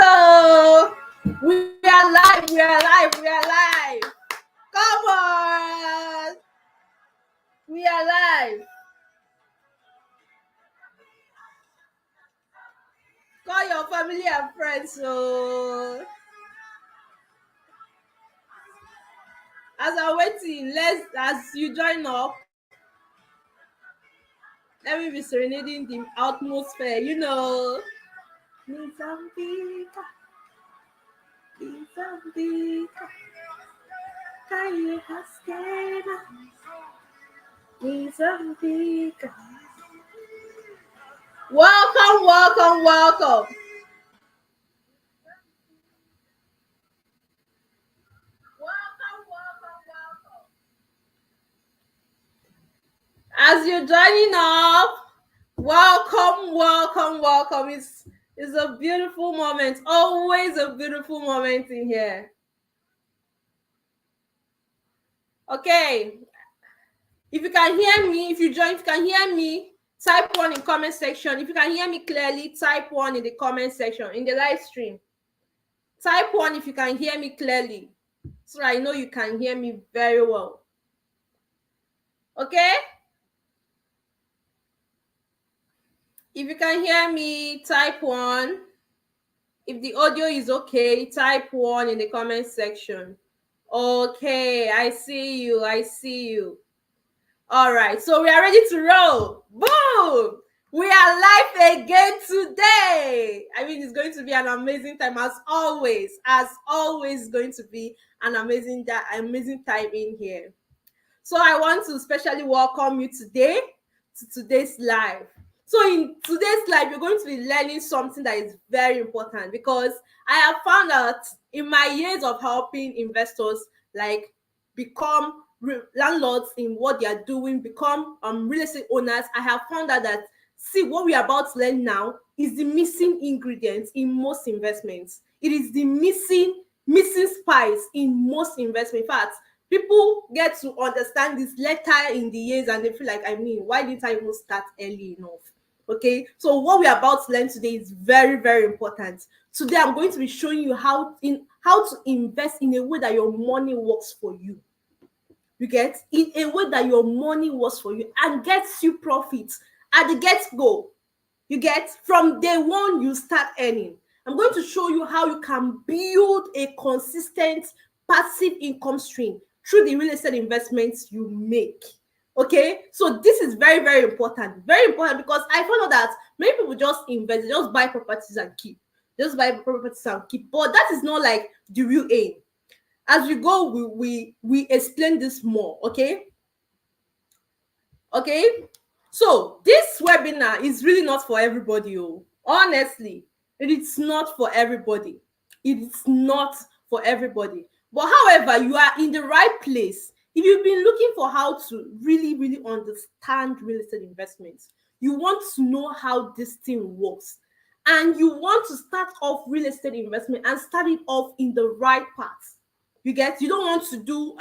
So we are live. We are live. We are live. Come on. We are live. Call your family and friends. So as I'm waiting, as you join up, let me be serenading the atmosphere. Mozambique, Mozambique, calle Hasquena, Mozambique. Welcome, welcome, welcome. As you're joining up, welcome, welcome, welcome. It's a beautiful moment. Always a beautiful moment in here. Okay. If you can hear me, if you can hear me, type one in comment section. If you can hear me clearly, type one in the comment section in the live stream. Type one if you can hear me clearly, so I know you can hear me very well. Okay? If you can hear me, type one. If the audio is okay, type one in the comment section. Okay, I see you. I see you. All right, so we are ready to roll. Boom! We are live again today. I mean, it's going to be an amazing time as always. As always, going to be an amazing time in here. So I want to especially welcome you today to today's live. So in today's live, you're going to be learning something that is very important, because I have found out in my years of helping investors like become landlords in what they are doing, become real estate owners. I have found out that, see, what we are about to learn now is the missing ingredients in most investments. It is the missing spice in most investment. In fact, people get to understand this later in the years and they feel like, I mean, why didn't I even start early enough? Okay, so what we're about to learn today is very, very important. Today I'm going to be showing you how to invest in a way that your money works for you. You get, in a way that your money works for you and gets you profits at the get-go. You get, from day one you start earning. I'm going to show you how you can build a consistent passive income stream through the real estate investments you make. Okay, so this is very, very important. Very important, because I found out that many people just invest, just buy properties and keep. Just buy properties and keep. But that is not like the real aim. As we go, we explain this more. Okay. So this webinar is really not for everybody. Honestly, it is not for everybody. It is not for everybody. But however, you are in the right place. If you've been looking for how to really, really understand real estate investments, you want to know how this thing works, and you want to start off real estate investment and start it off in the right path. You get, you don't want to do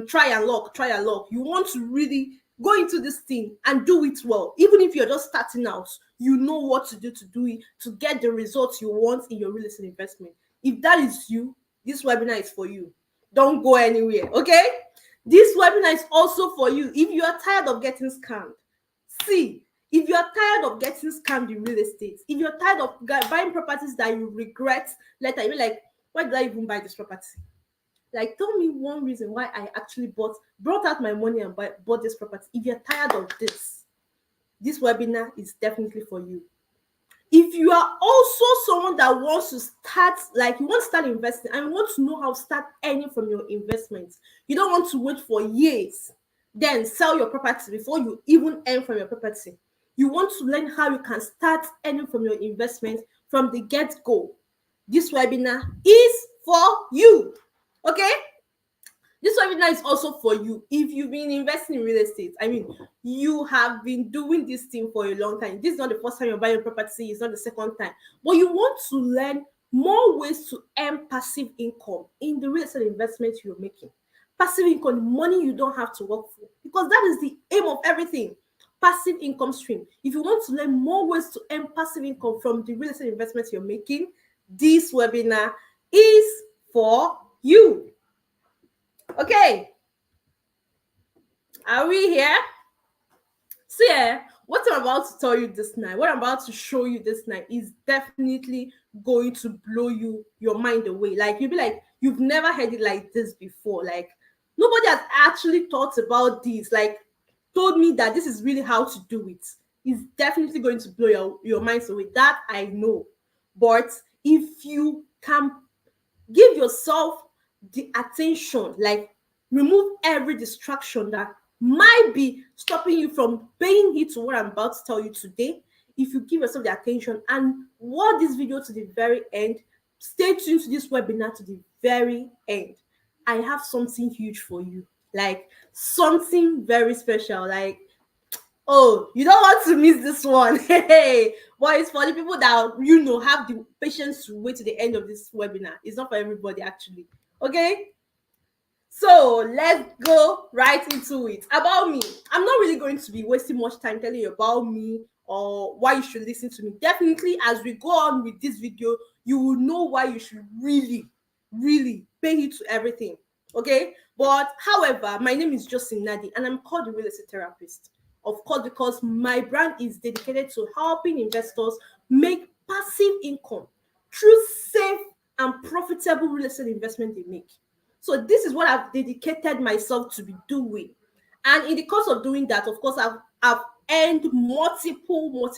try and luck. You want to really go into this thing and do it well. Even if you're just starting out, you know what to do it to get the results you want in your real estate investment. If that is you, this webinar is for you. Don't go anywhere. Okay, this webinar is also for you if you are tired of getting scammed. See, if you are tired of getting scammed in real estate, if you're tired of buying properties that you regret later, you're like, why did I even buy this property? Like, tell me one reason why I actually brought out my money and bought this property. If you're tired of this webinar is definitely for you. If you are also someone that wants to start, like, you want to start investing and you want to know how to start earning from your investments, you don't want to wait for years, then sell your property before you even earn from your property. You want to learn how you can start earning from your investment from the get-go. This webinar is for you. Okay, this webinar is also for you if you've been investing in real estate. I mean, you have been doing this thing for a long time. This is not the first time you're buying property, it's not the second time, but you want to learn more ways to earn passive income in the real estate investments you're making. Passive income, money you don't have to work for, because that is the aim of everything. passive income stream, if you want to learn more ways to earn passive income from the real estate investments you're making, this webinar is for you. Okay, are we here? So yeah, what I'm about to tell you this night, what I'm about to show you this night is definitely going to blow your mind away. Like you'll be like, you've never heard it like this before. Like nobody has actually thought about this, like told me that this is really how to do it. It's definitely going to blow your minds away. That I know. But if you can give yourself the attention, like remove every distraction that might be stopping you from paying heed to what I'm about to tell you today. If you give yourself the attention and watch this video to the very end, stay tuned to this webinar to the very end. I have something huge for you, like something very special. Like, oh, you don't want to miss this one. Hey, but it's for the people that have the patience to wait to the end of this webinar. It's not for everybody, actually. Okay, so let's go right into it. About me, I'm not really going to be wasting much time telling you about me or why you should listen to me. Definitely, as we go on with this video, you will know why you should really pay heed to everything. Okay, but however, my name is Justin Nadi and I'm called the real estate therapist. Of course, because my brand is dedicated to helping investors make passive income through safe and profitable real estate investment they make. So this is what I've dedicated myself to be doing. And in the course of doing that, of course, I've earned multiple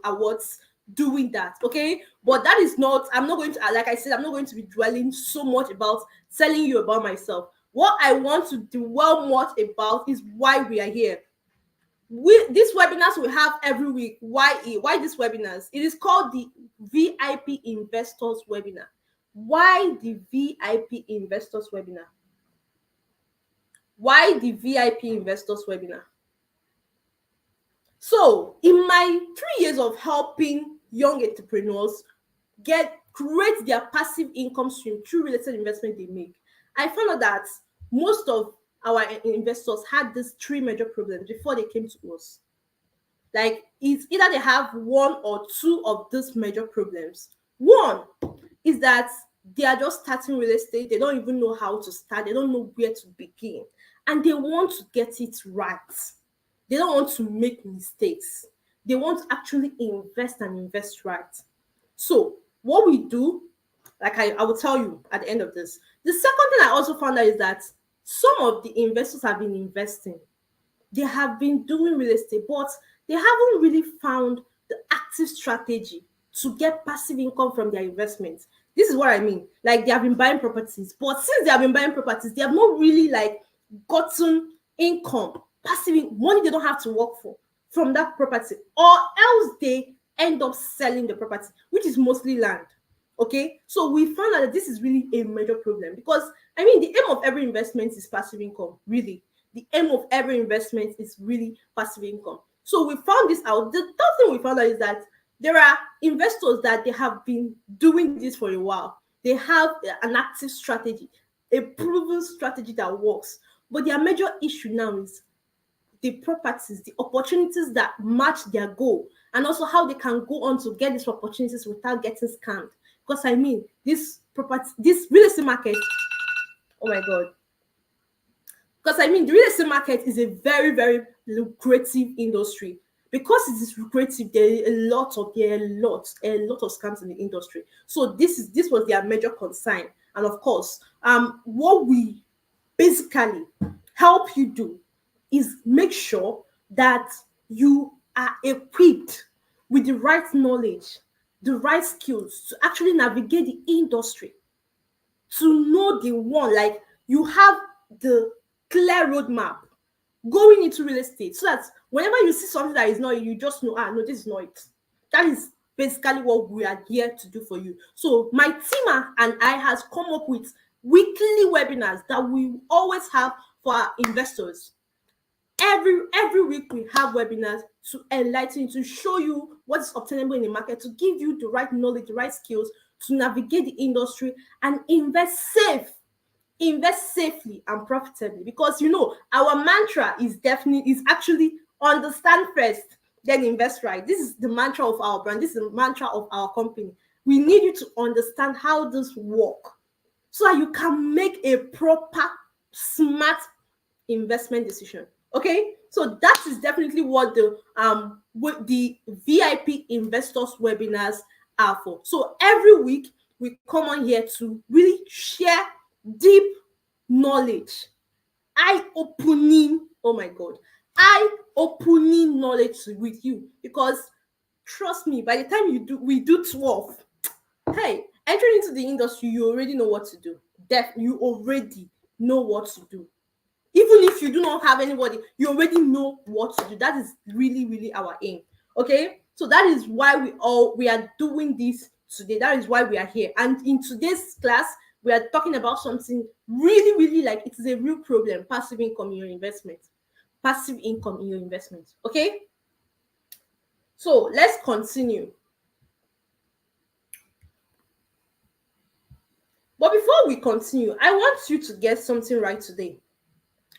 awards doing that. Okay, but that is not, I'm not going to, like I said, I'm not going to be dwelling so much about telling you about myself. What I want to dwell much about is why we are here. These webinars we have every week. Why these webinars? It is called the VIP Investors Webinar. Why the VIP Investors Webinar? Why the VIP Investors Webinar? So, in my 3 years of helping young entrepreneurs create their passive income stream through real estate investment they make, I found out that most of our investors had these 3 major problems before they came to us. Like, it's either they have 1 or 2 of these major problems. One is that they are just starting real estate. They don't even know how to start. They don't know where to begin. And they want to get it right. They don't want to make mistakes. They want to actually invest and invest right. So what we do, like I will tell you at the end of this. The second thing I also found out is that some of the investors have been investing. They have been doing real estate, but they haven't really found the active strategy to get passive income from their investments. This is what I mean. Like, they have been buying properties, but since they have been buying properties, they have not really gotten income, passive money they don't have to work for from that property, or else they end up selling the property, which is mostly land. Okay, so we found out that this is really a major problem, because the aim of every investment is passive income. Really, the aim of every investment is really passive income. So we found this out. The third thing we found out is that there are investors that they have been doing this for a while. They have an active strategy, a proven strategy that works. But their major issue now is the properties, the opportunities that match their goal, and also how they can go on to get these opportunities without getting scammed. Because this real estate market, oh my God. Because the real estate market is a very, very lucrative industry. Because it is lucrative, there are a lot of scams in the industry. So this was their major concern. And of course, what we basically help you do is make sure that you are equipped with the right knowledge, the right skills to actually navigate the industry, to know the one, like you have the clear roadmap going into real estate, so that whenever you see something that is not, you just know, no, this is not it. That is basically what we are here to do for you. So my team and I has come up with weekly webinars that we always have for our investors. Every week we have webinars to enlighten you, to show you what is obtainable in the market, to give you the right knowledge, the right skills to navigate the industry and invest safely and profitably. Because our mantra is actually Understand first, then invest right. This is the mantra of our brand. This is the mantra of our company. We need you to understand how this work so that you can make a proper, smart investment decision. Okay, so that is definitely what the VIP investors webinars are for. So every week we come on here to really share deep knowledge, eye-opening, oh my god, eye-opening knowledge with you, because trust me, by the time we do 12, hey, entering into the industry, you already know what to do. You already know what to do. Even if you do not have anybody, you already know what to do. That is really, really our aim. Okay, so that is why we are doing this today. That is why we are here. And in today's class, we are talking about something really, really, like, it is a real problem: passive income in your investment. Passive income in your investment. Okay, so let's continue. But before we continue, I want you to get something right today.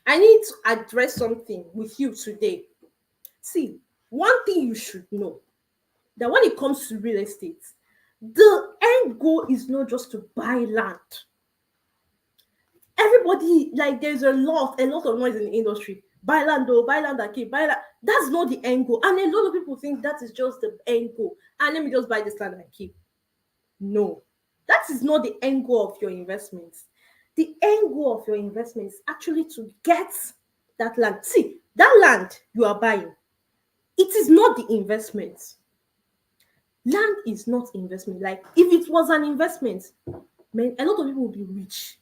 I need to address something with you today. See, one thing you should know, that when it comes to real estate, the end goal is not just to buy land. Everybody, like, there's a lot of noise in the industry. Buy land, though, buy land and keep, buy land. That's not the end goal. And a lot of people think that is just the end goal. And let me just buy this land and keep. No, that is not the end goal of your investments. The end goal of your investment is actually to get that land. See, that land you are buying, it is not the investment. Land is not investment. Like, if it was an investment, man, a lot of people will be rich.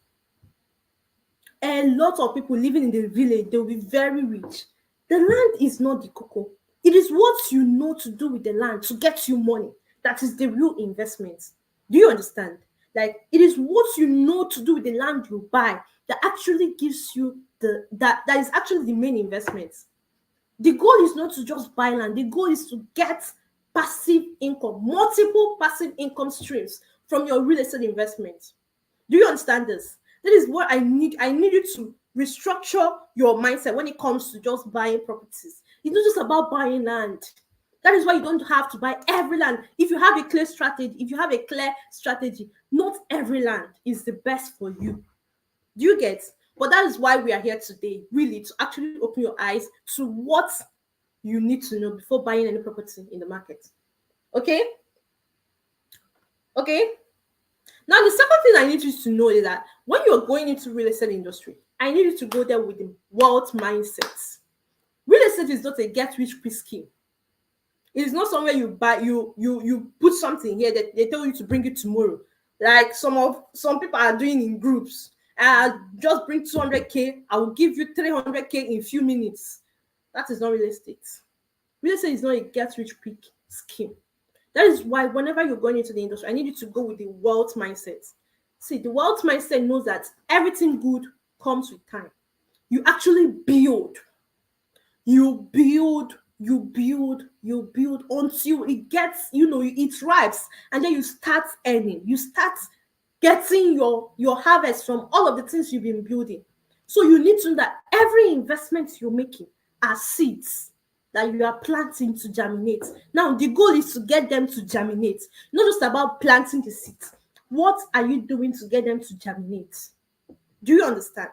A lot of people living in the village, they will be very rich. The land is not the cocoa. It is what you know to do with the land to get you money. That is the real investment. Do you understand? Like, it is what you know to do with the land you buy that actually gives you that is actually the main investment. The goal is not to just buy land. The goal is to get passive income, multiple passive income streams from your real estate investment. Do you understand this? That is what I need. I need you to restructure your mindset when it comes to just buying properties. It's not just about buying land. That is why you don't have to buy every land. If you have a clear strategy, not every land is the best for you. Do you get? But that is why we are here today, really, to actually open your eyes to what you need to know before buying any property in the market. Okay? Okay? Now, the second thing I need you to know is that when you're going into real estate industry, I need you to go there with the wealth mindset. Real estate is not a get-rich-quick scheme. It is not somewhere you buy, you put something here that they tell you to bring it tomorrow. Like some people are doing in groups. Just bring 200K, I will give you 300K in a few minutes. That is not real estate. Real estate is not a get-rich-quick scheme. That is why whenever you're going into the industry, I need you to go with the wealth mindset. See, the wealth mindset knows that everything good comes with time. You actually build. You build until it gets, it thrives, and then you start earning. You start getting your harvest from all of the things you've been building. So you need to know that every investment you're making are seeds that you are planting to germinate. Now, the goal is to get them to germinate, not just about planting the seeds. What are you doing to get them to germinate? Do you understand?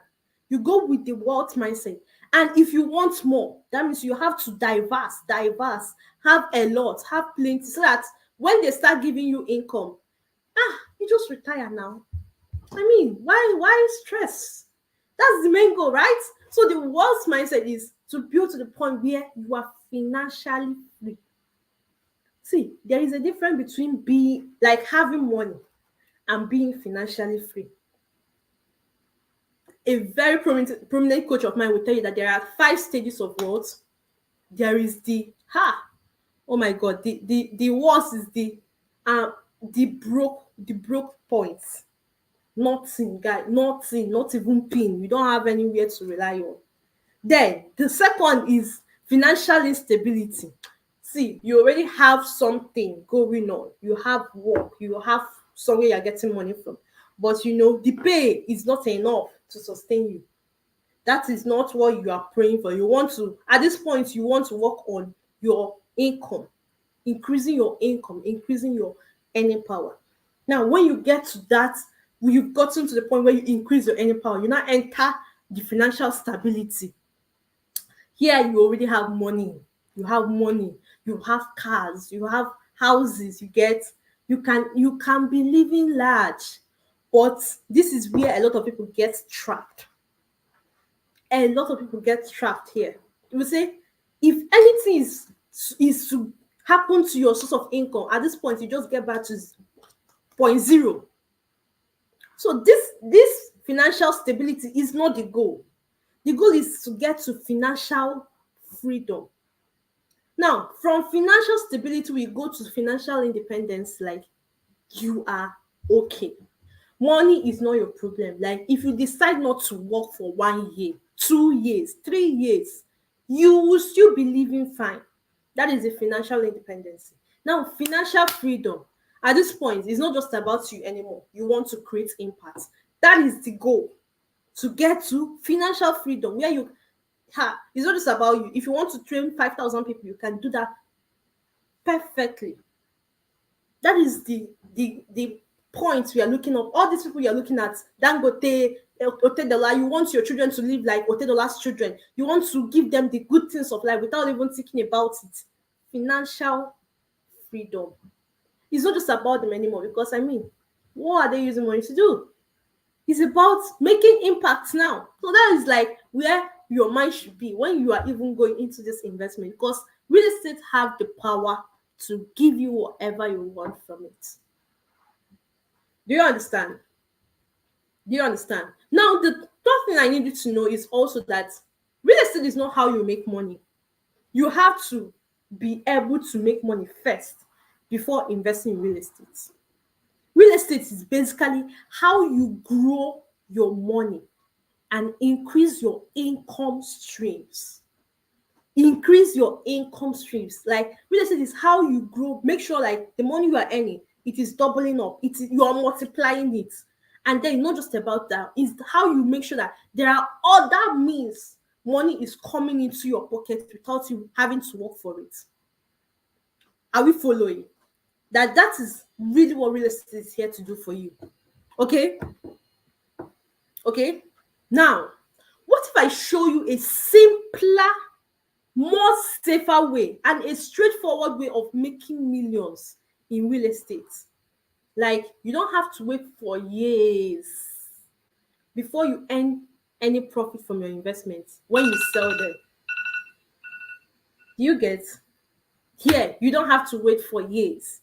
You go with the wealth mindset. And if you want more, that means you have to diverse, have a lot, have plenty, so that when they start giving you income, you just retire now. I mean, why stress? That's the main goal, right? So the wealth mindset is to build to the point where you are financially free. See, there is a difference between having money and being financially free. A very prominent coach of mine will tell you that there are 5 stages of wealth. There is oh my god, the worst is the broke points. Nothing, guy, nothing, not even pin. You don't have anywhere to rely on. Then the second is financial instability. See, you already have something going on. You have work, you have somewhere you're getting money from. But the pay is not enough to sustain you. That is not what you are praying for. You want to, at this point, you want to work on your income, increasing your income, increasing your earning power. Now, when you get to that, when you've gotten to the point where you increase your earning power, you now enter the financial stability. Here, you already have money. You have money. You have cars. You have houses. You can be living large, but this is where a lot of people get trapped. A lot of people get trapped here. You will say, if anything is to happen to your source of income, at this point, you just get back to point zero. So this financial stability is not the goal. The goal is to get to financial freedom. Now, from financial stability, we go to financial independence. Like, you are okay. Money is not your problem. Like, if you decide not to work for 1 year, 2 years, 3 years, you will still be living fine. That is the financial independence. Now, financial freedom, at this point, is not just about you anymore. You want to create impact. That is the goal, to get to financial freedom, where it's not just about you. If you want to train 5,000 people, you can do that perfectly. That is the point we are looking at. All these people you are looking at, Dangote, Otedola, you want your children to live like Otedola's children. You want to give them the good things of life without even thinking about it. Financial freedom. It's not just about them anymore, because what are they using money to do? It's about making impact now. So that is like where your mind should be when you are even going into this investment, because real estate have the power to give you whatever you want from it. Do you understand? Do you understand? Now, the third thing I need you to know is also that real estate is not how you make money. You have to be able to make money first before investing in real estate. Real estate is basically how you grow your money and increase your income streams. Increase your income streams. Like, real estate is how you grow. Make sure like the money you are earning, it is doubling up. You are multiplying it. And then not just about that, it's how you make sure that there are other means money is coming into your pocket without you having to work for it. Are we following? That is really what real estate is here to do for you. Okay? Now, what if I show you a simpler, more safer way and a straightforward way of making millions in real estate? Like, you don't have to wait for years before you earn any profit from your investments when you sell them. Do you get? Here, you don't have to wait for years.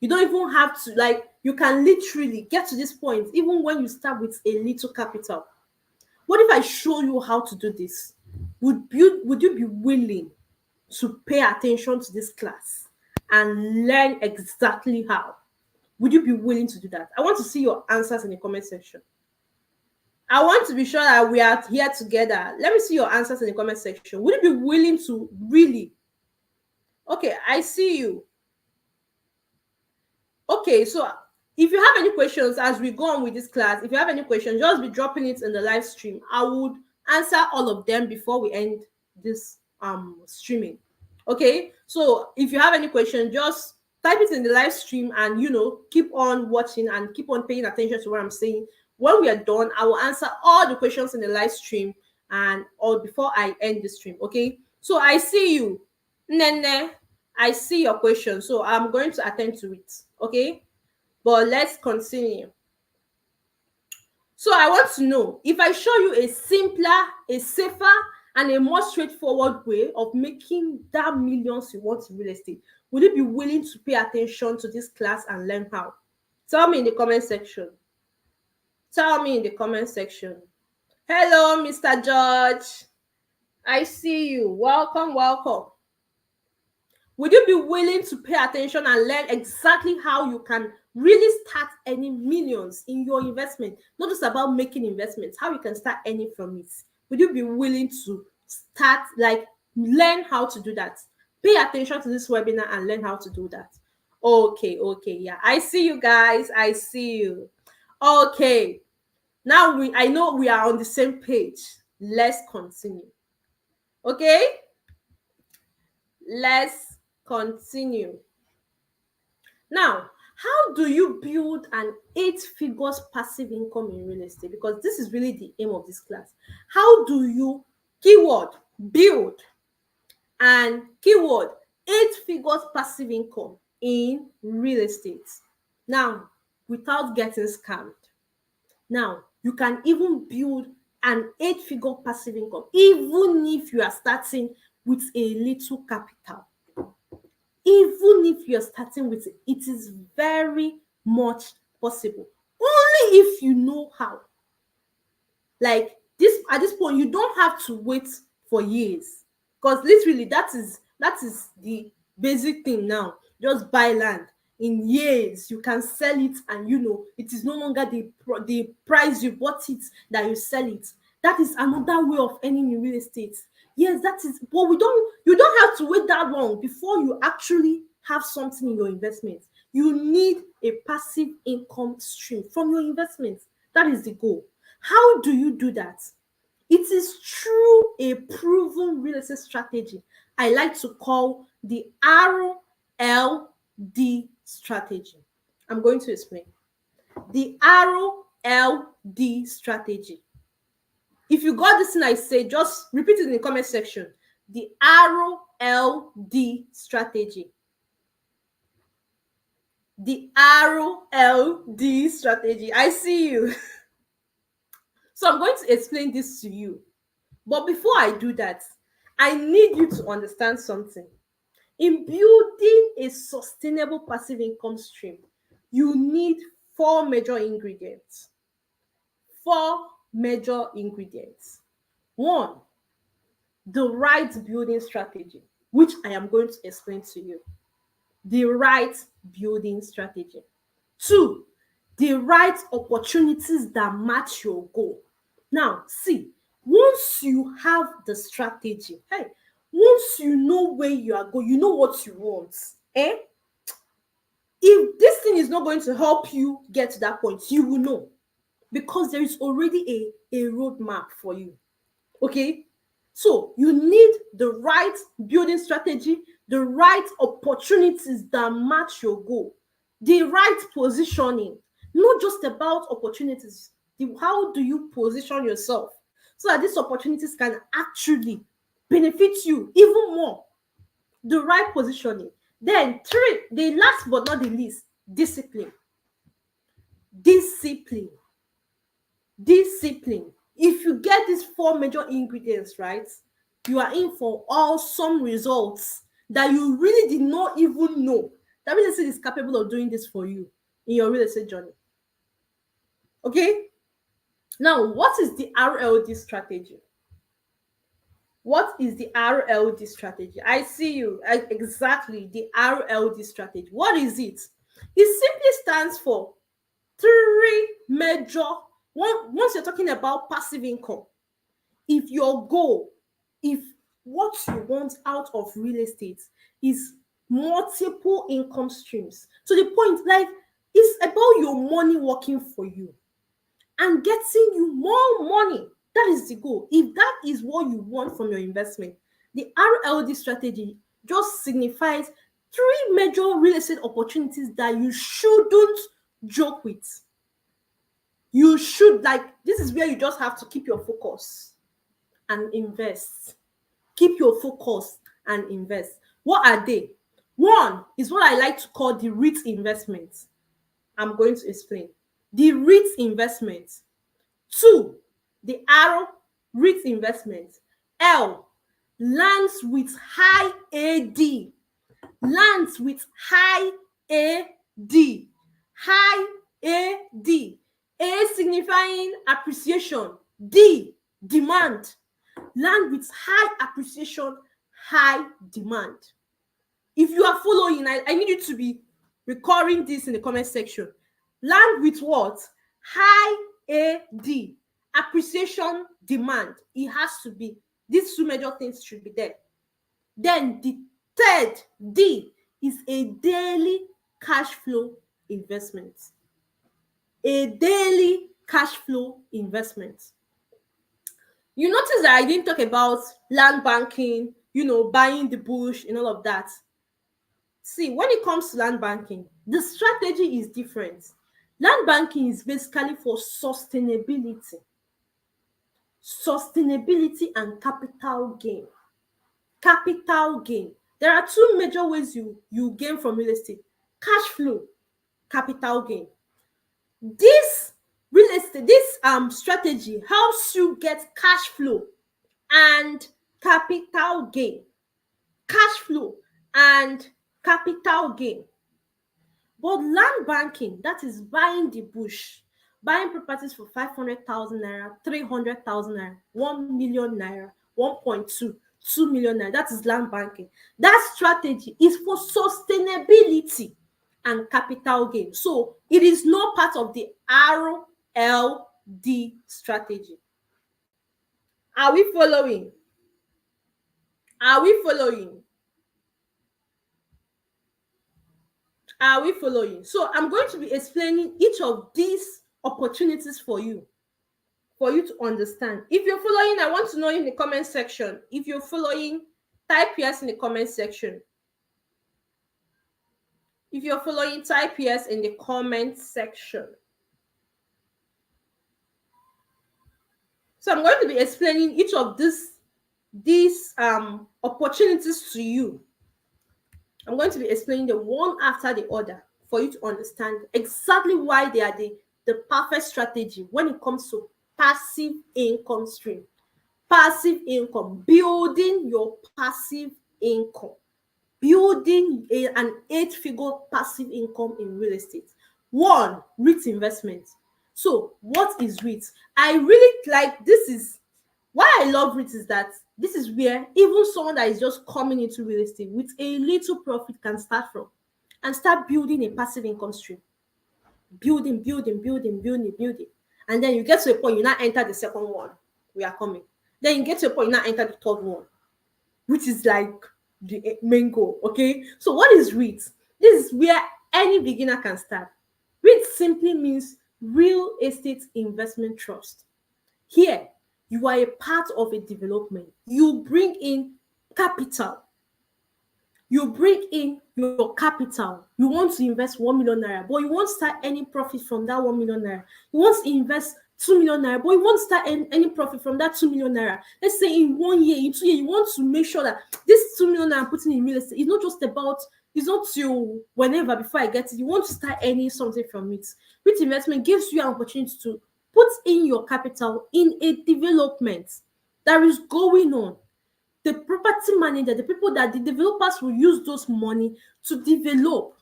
You don't even have to, like, you can literally get to this point even when you start with a little capital. What if I show you how to do this? Would you be willing to pay attention to this class and learn exactly how? Would you be willing to do that? I want to see your answers in the comment section. I want to be sure that we are here together. Let me see your answers in the comment section. Would you be willing to really? Okay, I see you. Okay, so if you have any questions as we go on with this class, if you have any questions, just be dropping it in the live stream. I would answer all of them before we end this streaming. Okay, so if you have any questions, just type it in the live stream and keep on watching and keep on paying attention to what I'm saying. When we are done, I will answer all the questions in the live stream or before I end the stream. Okay, so I see you, Nene. I see your question, so I'm going to attend to it. Okay, but let's continue. So I want to know, if I show you a simpler, a safer, and a more straightforward way of making that millions you want in real estate, would you be willing to pay attention to this class and learn how? Tell me in the comment section. Tell me in the comment section. Hello, Mr. George. I see you. Welcome, welcome. Would you be willing to pay attention and learn exactly how you can really start earning millions in your investment? Not just about making investments, how you can start earning from it. Would you be willing to start, like, learn how to do that? Pay attention to this webinar and learn how to do that. Okay, yeah. I see you guys. I see you. Okay. Now I know we are on the same page. Let's continue. Okay, let's continue. Now, how do you build an 8 figures passive income in real estate? Because this is really the aim of this class. How do you, keyword, build and keyword 8 figures passive income in real estate? Now, without getting scammed. Now, you can even build an 8 figure passive income even if you are starting with a little capital. Even if you're starting with it, it is very much possible. Only if you know how. Like this, at this point, you don't have to wait for years. Because literally that is the basic thing now. Just buy land. In years, you can sell it, and it is no longer the price you bought it that you sell it. That is another way of earning in real estate. Yes, that is, but you don't have to wait that long before you actually have something in your investment. You need a passive income stream from your investment. That is the goal. How do you do that? It is through a proven real estate strategy I like to call the RLD strategy. I'm going to explain. The RLD strategy. If you got this thing I say, just repeat it in the comment section. The RLD strategy. The RLD strategy. I see you. So I'm going to explain this to you. But before I do that, I need you to understand something. In building a sustainable passive income stream, you need 4 major ingredients. 4 major ingredients. 1, the right building strategy, which I am going to explain to you. The right building strategy. 2, the right opportunities that match your goal. Now, see, once you have the strategy, once you know where you are going, you know what you want. If this thing is not going to help you get to that point, you will know, because there is already a roadmap for you. Okay? So you need the right building strategy, the right opportunities that match your goal, the right positioning. Not just about opportunities. How do you position yourself so that these opportunities can actually benefit you even more? The right positioning. Then 3, the last but not the least, discipline. Discipline. Discipline. If you get these 4 major ingredients right, you are in for awesome results that you really did not even know that real estate is capable of doing this for you in your real estate journey. Okay? Now, what is the RLD strategy? What is the RLD strategy? I see you. Exactly, the RLD strategy. What is it? It simply stands for 3 major. Once you're talking about passive income, if your goal, if what you want out of real estate is multiple income streams, to the point, like, it's about your money working for you and getting you more money. That is the goal. If that is what you want from your investment, the RLD strategy just signifies 3 major real estate opportunities that you shouldn't joke with. You should, like, this is where you just have to keep your focus and invest. Keep your focus and invest. What are they? 1 is what I like to call the REIT investment. I'm going to explain. The REIT investment. 2, the R, REIT investment. L, lands with high AD. Lands with high AD. High AD. A signifying appreciation. D, demand. Land with high appreciation, high demand. If you are following, I need you to be recording this in the comment section. Land with what? High AD. Appreciation, demand. It has to be. These 2 major things should be there. Then the third, D, is a daily cash flow investment. A daily cash flow investment. You notice that I didn't talk about land banking, buying the bush and all of that. See, when it comes to land banking, the strategy is different. Land banking is basically for sustainability and capital gain. Capital gain. There are two major ways you gain from real estate: cash flow, capital gain. This real estate, this strategy helps you get cash flow and capital gain. Cash flow and capital gain. But land banking, that is buying the bush, buying properties for 500,000 naira, 300,000 naira, 1 million naira, 1.2, 2 million naira. That is land banking. That strategy is for sustainability and capital gain. So it is not part of the RLD strategy. Are we following? Are we following? Are we following? So I'm going to be explaining each of these opportunities for you to understand. If you're following, I want to know in the comment section. If you're following, type yes in the comment section. If you're following, type yes in the comment section. So I'm going to be explaining each of these opportunities to you. I'm going to be explaining them one after the other for you to understand exactly why they are the perfect strategy when it comes to passive income stream. Passive income, building your passive income, building an 8-figure passive income in real estate. One, REIT investment. So what is REIT? I really like, this is why I love REIT, is that this is where even someone that is just coming into real estate with a little profit can start from and start building a passive income stream. Building. And then you get to a point, you now enter the second one. We are coming. Then you get to a point, you now enter the third one, which is like the main goal. Okay. So what is REIT? This is where any beginner can start. REIT simply means real estate investment trust. Here, you are a part of a development. You bring in capital. You bring in your capital. You want to invest 1 million naira, but you won't start any profit from that 1 million naira. You want to invest 2 million naira, but you won't start any profit from that 2 million naira. Let's say in 1 year, in 2 years, you want to make sure that this 2 million naira I'm putting in real estate is not just about, it's not till whenever before I get it. You want to start earning something from it. REIT investment gives you an opportunity to put in your capital in a development that is going on. The property manager, the people that the developers will use those money to develop,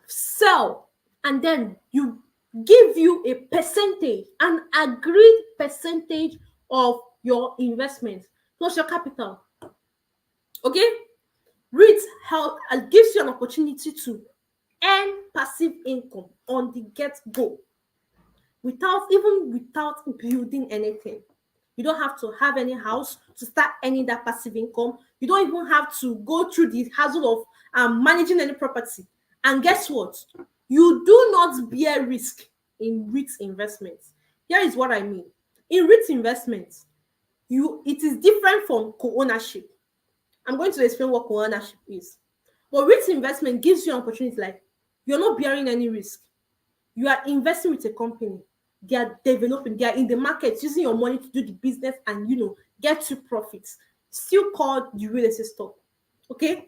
sell, and then give you a percentage, an agreed percentage of your investment plus your capital. Okay? REIT gives you an opportunity to earn passive income on the get-go without building anything. You don't have to have any house to start earning that passive income. You don't even have to go through the hassle of managing any property. And guess what? You do not bear risk in REIT investments. Here is what I mean. In REIT investments, it is different from co-ownership. I'm going to explain what co-ownership is. But REIT investment gives you an opportunity, like you're not bearing any risk. You are investing with a company. They are developing, they are in the market using your money to do the business and get to profits. Still called the real estate stock. Okay?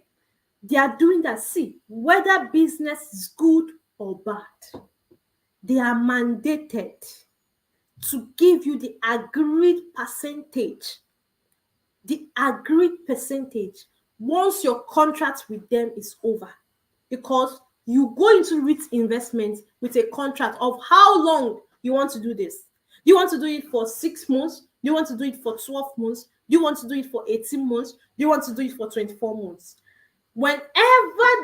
They are doing that. See, whether business is good or bad, they are mandated to give you the agreed percentage. The agreed percentage once your contract with them is over. Because you go into REIT investment with a contract of how long you want to do this. Do you want to do it for 6 months? Do you want to do it for 12 months? Do you want to do it for 18 months? Do you want to do it for 24 months? Whenever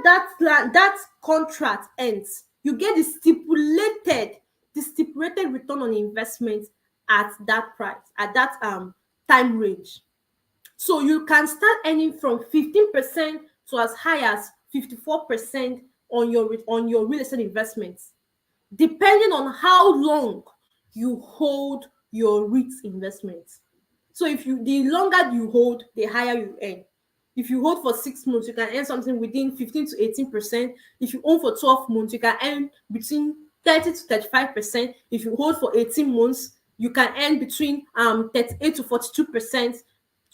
that contract ends, you get the stipulated return on investment at that price, at that time range. So you can start earning from 15% to as high as 54% on your real estate investments, depending on how long you hold your REIT investments. So if you the longer you hold, the higher you earn. If you hold for 6 months, you can earn something within 15 to 18%. If you own for 12 months, you can earn between 30 to 35%. If you hold for 18 months, you can earn between 38 to 42%.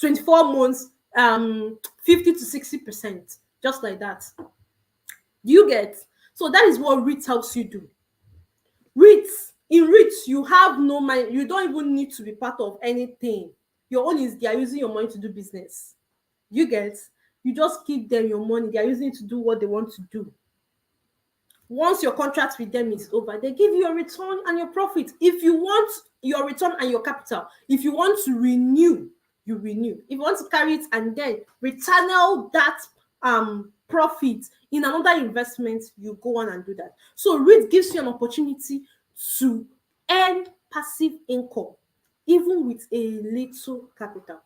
24 months, 50 to 60%. Just like that. Do you get? So that is what REIT helps you do. In REITs, you have no money. You don't even need to be part of anything. Your own is they are using your money to do business. You get? You just give them your money. They are using it to do what they want to do. Once your contract with them is over, they give you your return and your profit. If you want your return and your capital, if you want to renew, you renew. If you want to carry it and then rechannel that profit in another investment, you go on and do that. So REIT gives you an opportunity to earn passive income even with a little capital.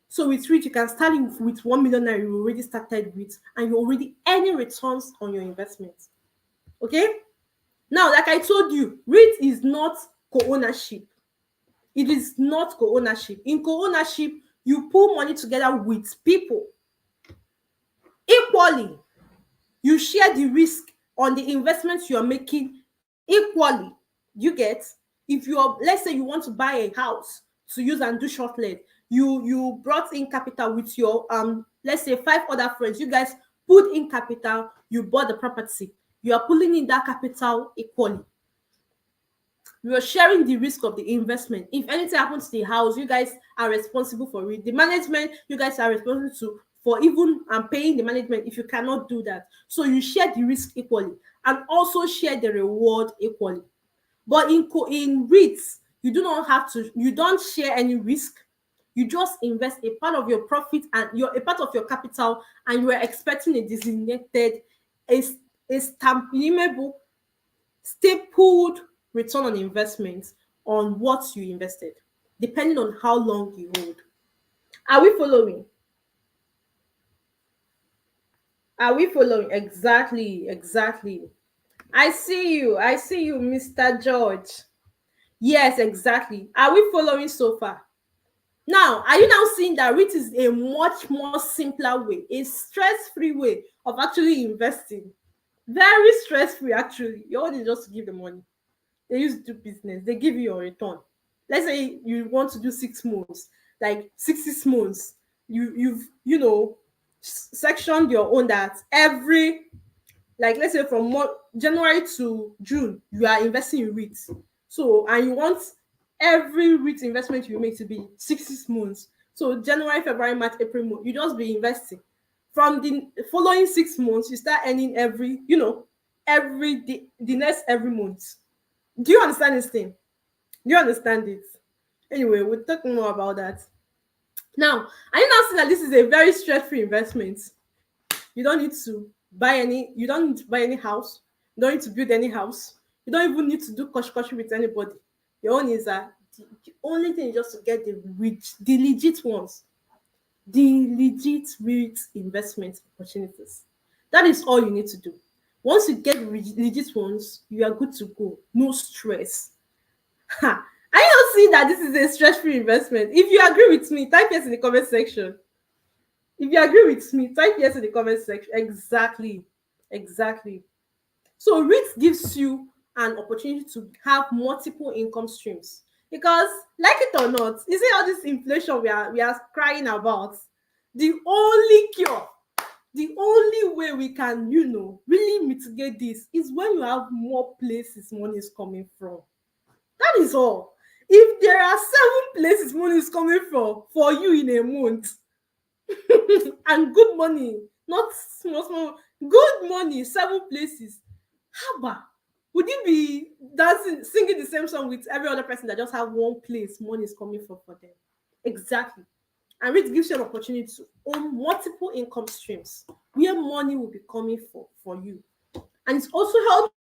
So with REIT, you can start with 1 million naira you already started with, and you're already earning returns on your investment. Okay? Now, like I told you, REIT is not co-ownership. It is not co-ownership. In co-ownership, you pull money together with people equally. You share the risk on the investments you are making equally. You get? If you're, let's say you want to buy a house to use and do short let, you brought in capital with your let's say 5 other friends. You guys put in capital, you bought the property. You are pulling in that capital equally. You are sharing the risk of the investment. If anything happens to the house, you guys are responsible for it. The management, you guys are responsible to for even paying the management if you cannot do that. So you share the risk equally and also share the reward equally. But in REITs, you do not have to. You don't share any risk. You just invest a part of your profit and a part of your capital, and you are expecting a designated, a, a stampable, stapled return on investment on what you invested, depending on how long you hold. Are we following? Are we following? Exactly, exactly. I see you, Mr. George. Yes, exactly. Are we following so far? Now, are you now seeing that REIT is a much more simpler way, a stress-free way of actually investing? Very stress-free, actually. Your own is just to give the money. They use to do business. They give you your return. Let's say you want to do 6 months, like 6 months. You've sectioned your own that every, like, let's say from January to June, you are investing in REITs. So, and you want every REIT investment you make to be 6 months. So January, February, March, April, you just be investing. From the following 6 months, you start earning every the next every month. Do you understand this thing? Do you understand it? Anyway, we'll talk more about that. Now, are you now seeing that this is a very stress-free investment? You don't need to buy any house. You don't need to build any house. You don't even need to do kosh with anybody. Your own is the only thing is just to get the legit ones, the legit REIT investment opportunities. That is all you need to do. Once you get legit ones, you are good to go. No stress. Ha! I don't see that this is a stress-free investment. If you agree with me, type yes in the comment section. If you agree with me, type yes in the comment section. Exactly. Exactly. So REIT gives you an opportunity to have multiple income streams. Because, like it or not, you see all this inflation we are crying about. The only cure, the only way we can, really mitigate this is when you have more places money is coming from. That is all. If there are 7 places money is coming from for you in a month, and good money, not small, good money, 7 places, haba, would you be dancing, singing the same song with every other person that just have one place money is coming from for them? Exactly. And it gives you an opportunity to own multiple income streams where money will be coming for you. And it's also helps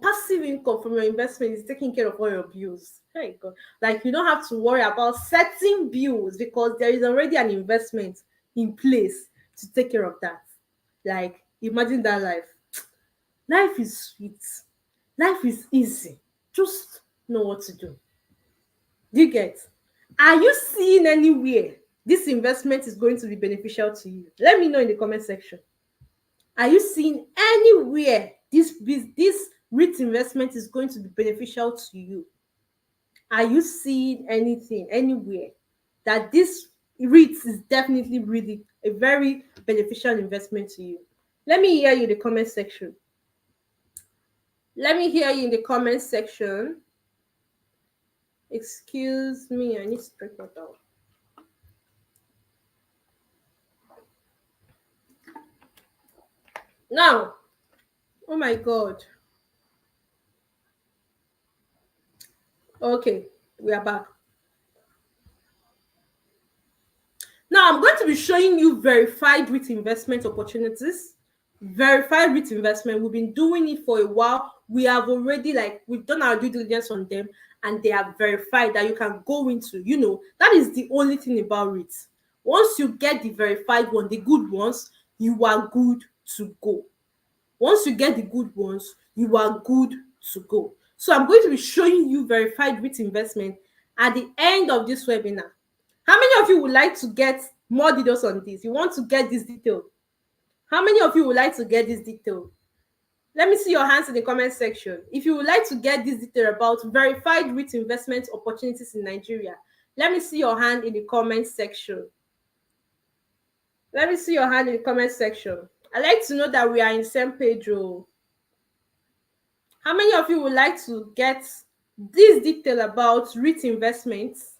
passive income from your investment is taking care of all your bills. Hey God. Like you don't have to worry about setting bills because there is already an investment in place to take care of that. Like imagine that life. Life is sweet. Life is easy. Just know what to do. Do you get? Are you seeing anywhere this investment is going to be beneficial to you? Let me know in the comment section. Are you seeing anywhere this REIT investment is going to be beneficial to you? Are you seeing anything anywhere that this REIT is definitely really a very beneficial investment to you? Let me hear you in the comment section. Let me hear you in the comment section. Excuse me, I need to break that down. Now, oh my God. Okay, we are back. Now, I'm going to be showing you verified REIT investment opportunities. Verified REIT investment, we've been doing it for a while. We have already, we've done our due diligence on them and they are verified that you can go into. That is the only thing about REITs. Once you get the verified one, the good ones, you are good to go. Once you get the good ones, you are good to go. So I'm going to be showing you verified REIT investment at the end of this webinar. How many of you would like to get more details on this? You want to get this detail? How many of you would like to get this detail? Let me see your hands in the comment section. If you would like to get this detail about verified REIT investment opportunities in Nigeria, let me see your hand in the comment section. Let me see your hand in the comment section. I'd like to know that we are in the same page. How many of you would like to get this detail about REIT investments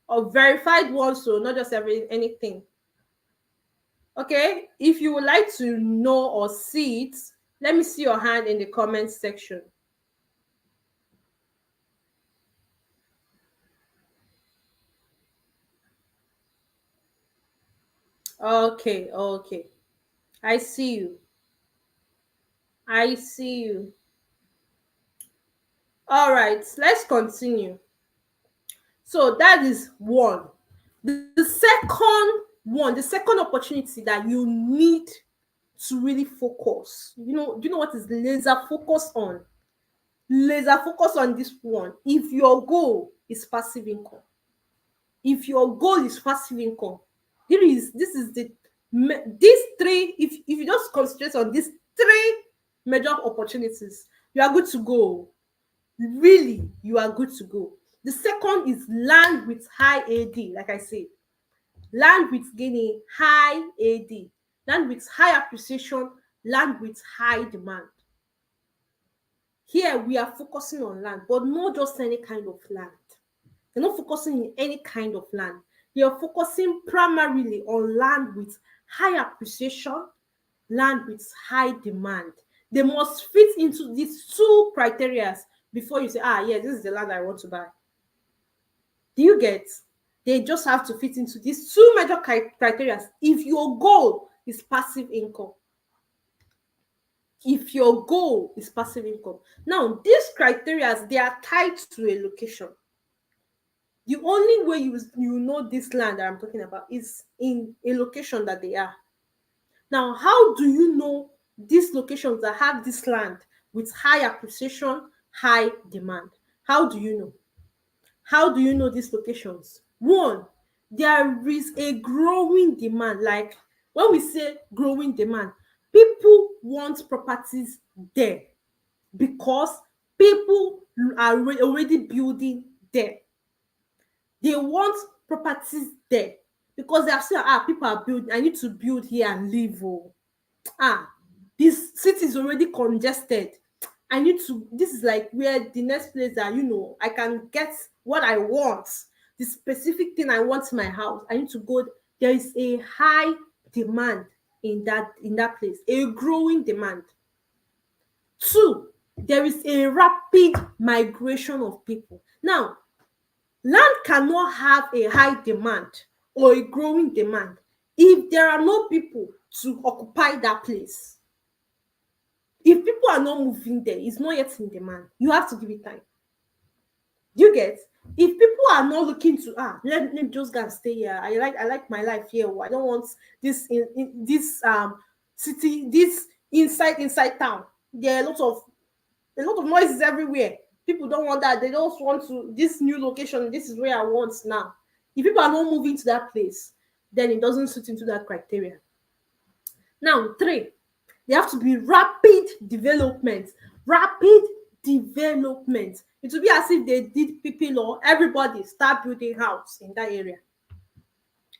or verified ones, so not just anything? Okay, if you would like to know or see it, let me see your hand in the comment section. Okay, I see you. I see you. All right, let's continue. So that is one. The second one, the second opportunity that you need to really focus. Do you know what is laser focus on? Laser focus on this one. If your goal is passive income, this is these three. If you just concentrate on these three major opportunities, you are good to go. Really, you are good to go. The second is land with high AD. Like I said, land with gaining high AD, land with high appreciation, land with high demand. Here we are focusing on land, but not just any kind of land. You're not focusing in any kind of land. You're focusing primarily on land with high appreciation, land with high demand. They must fit into these two criteria before you say, yeah, this is the land I want to buy. Do you get? They just have to fit into these two major criteria if your goal is passive income. If your goal is passive income. Now, these criteria, they are tied to a location. The only way you know this land that I'm talking about is in a location that they are. Now, how do you know these locations that have this land with high appreciation, high demand? How do you know? How do you know these locations? One, there is a growing demand. Like when we say growing demand, people want properties there because people are already building there. They want properties there because they have seen, people are building. I need to build here and live. This city is already congested. This is like where the next place that, I can get what I want, the specific thing I want in my house. I need to go. There is a high demand in that place, a growing demand. Two, there is a rapid migration of people. Now, land cannot have a high demand or a growing demand if there are no people to occupy that place. If people are not moving there, it's not yet in demand. You have to give it time. Do you get? If people are not looking to let me just go and stay here. I like my life here. I don't want this in this city, this inside town. There are a lot of noises everywhere. People don't want that. They don't want to this new location. This is where I want now. If people are not moving to that place, then it doesn't suit into that criteria. Now, three, they have to be rapid development. Rapid development. It will be as if they did people or everybody start building house in that area.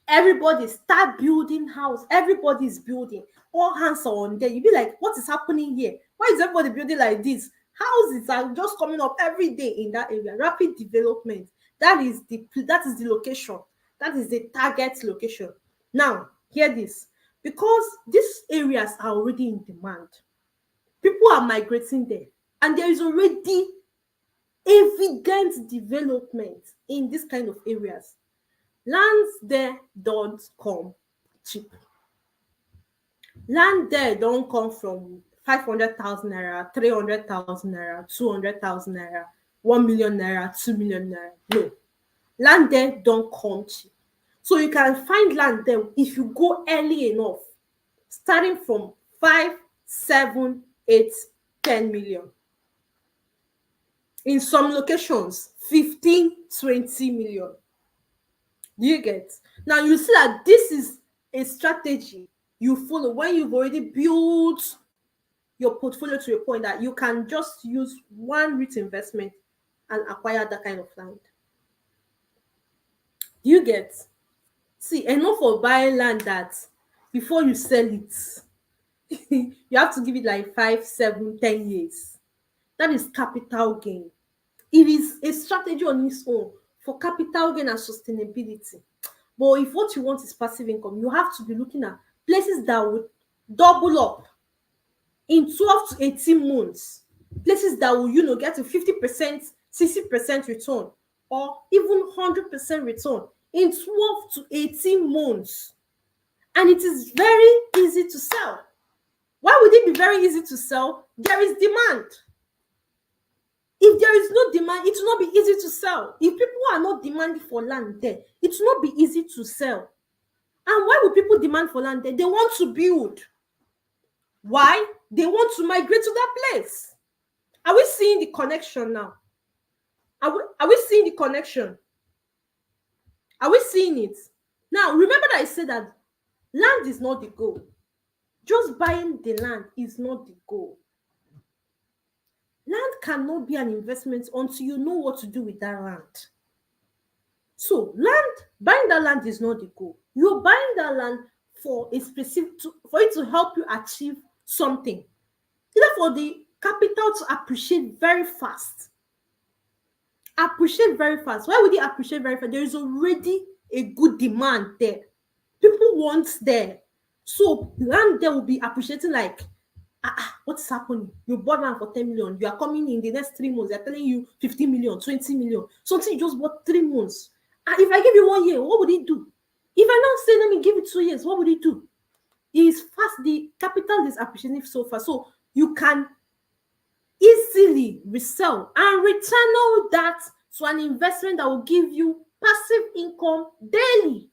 Everybody start building house. Everybody is building. All hands are on there. You'll be like, what is happening here? Why is everybody building like this? Houses are just coming up every day in that area. Rapid development. That is the location. That is the target location. Now, hear this. Because these areas are already in demand, people are migrating there, and there is already evident development in this kind of areas. Lands there don't come cheap. Land there don't come from 500,000 naira, 300,000 naira, 200,000 naira, 1 million naira, 2 million naira. No, land there don't come cheap. So you can find land there if you go early enough, starting from 5, 7, 8, 10 million. In some locations, 15, 20 million. Do you get? Now you see that this is a strategy you follow when you've already built your portfolio to a point that you can just use one REIT investment and acquire that kind of land. Do you get? See, enough of buying land that before you sell it, you have to give it like 5, 7, 10 years. That is capital gain. It is a strategy on its own for capital gain and sustainability. But if what you want is passive income, you have to be looking at places that would double up in 12 to 18 months. Places that will, get to 50%, 60% return, or even 100% return in 12 to 18 months. And it is very easy to sell. Why would it be very easy to sell? There is demand. If there is no demand, it will not be easy to sell. If people are not demanding for land there, it will not be easy to sell. And why would people demand for land there? They want to build. Why? They want to migrate to that place. Are we seeing the connection now? Are we seeing the connection? Are we seeing it? Now, remember that I said that land is not the goal. Just buying the land is not the goal. Land cannot be an investment until you know what to do with that land. So, buying that land is not the goal. You're buying that land for a specific, for it to help you achieve something. Either for the capital to appreciate very fast. Appreciate very fast. Why would it appreciate very fast? There is already a good demand there. People want there. So land there will be appreciating like, what's happening? You bought land for 10 million. You are coming in the next 3 months. They're telling you 15 million, 20 million. Something you just bought 3 months. And if I give you 1 year, what would it do? If I now say, let me give it 2 years, what would it do? It is fast. The capital is appreciating so fast. So you can easily resell and return that to an investment that will give you passive income daily,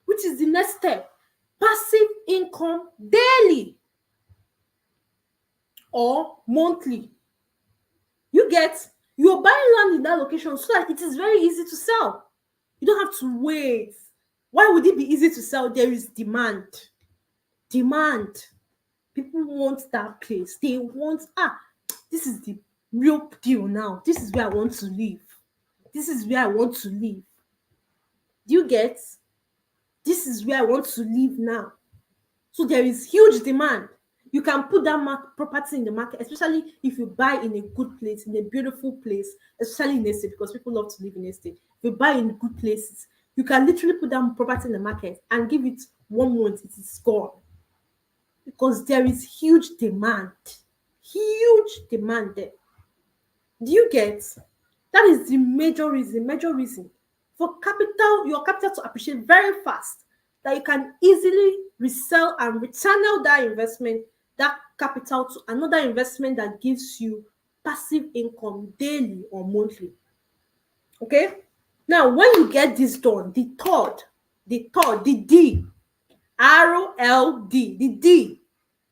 which is the next step. Passive income daily or monthly. You get? You're buying land in that location so that it is very easy to sell. You don't have to wait. Why would it be easy to sell? There is demand. Demand. People want that place. They want, this is the real deal now. This is where I want to live. This is where I want to live. Do you get? This is where I want to live now. So there is huge demand. You can put that property in the market, especially if you buy in a good place, in a beautiful place, especially in estate, because people love to live in estate. If you buy in good places, you can literally put that property in the market and give it 1 month, it is gone. Because there is huge demand. Huge demand there. Do you get? That is the major reason for your capital to appreciate very fast, that you can easily resell and return out that investment that capital to another investment that gives you passive income daily or monthly. Okay? Now, when you get this done, the D, RLD, the D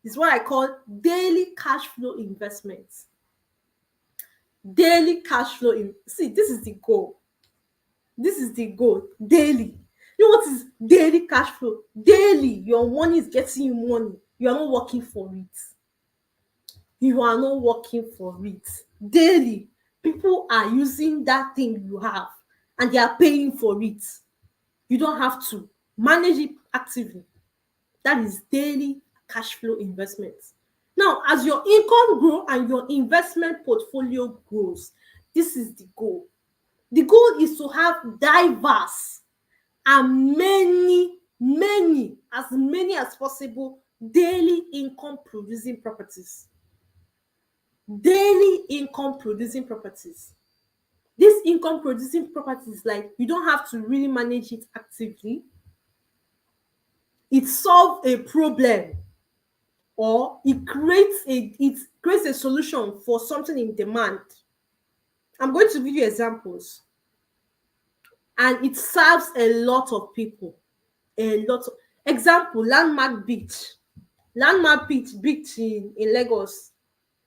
is what I call daily cash flow investments. Daily cash flow. See, this is the goal. This is the goal. Daily. You know what is daily cash flow? Daily, your money is getting you money. You are not working for it. You are not working for it. Daily, people are using that thing you have and they are paying for it. You don't have to manage it actively. That is daily cash flow investments. Now, as your income grows and your investment portfolio grows, this is the goal. The goal is to have diverse and as many as possible daily income producing properties. Daily income producing properties. This income producing properties, like, you don't have to really manage it actively. It solves a problem, or it creates a solution for something in demand. I'm going to give you examples, and it serves a lot of people. Example, Landmark Beach. Landmark Beach in Lagos.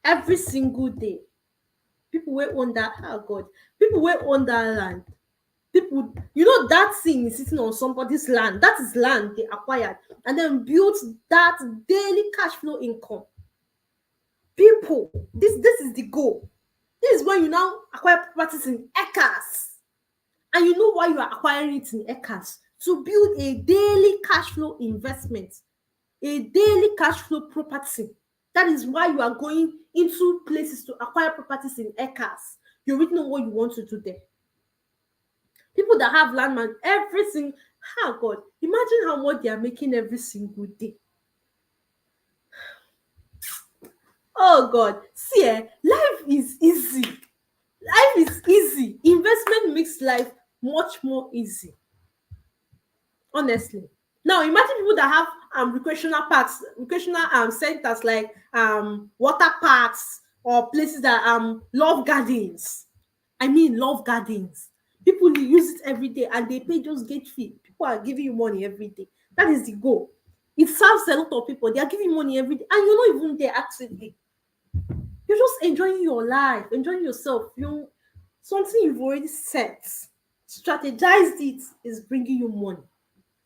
Every single day, people wey own that, oh God, people wey own that land, people, you know, that thing is sitting on somebody's land. That is land they acquired and then built that daily cash flow income. People, this is the goal. This is when you now acquire properties in acres, and you know why you are acquiring it in acres? To build a daily cash flow investment, a daily cash flow property. That is why you are going into places to acquire properties in acres. You already know what you want to do there. People that have landmark, everything, God, imagine how much they are making every single day. Oh God, see, life is easy. Life is easy. Investment makes life much more easy. Honestly. Now imagine people that have recreational parks, recreational centers, like water parks, or places that love gardens. I mean love gardens. People use it every day and they pay just gate fee. People are giving you money every day. That is the goal. It serves a lot of people. They are giving money every day and you're not even there actively. You're just enjoying your life, enjoying yourself. Something you've already set, strategized, it is bringing you money.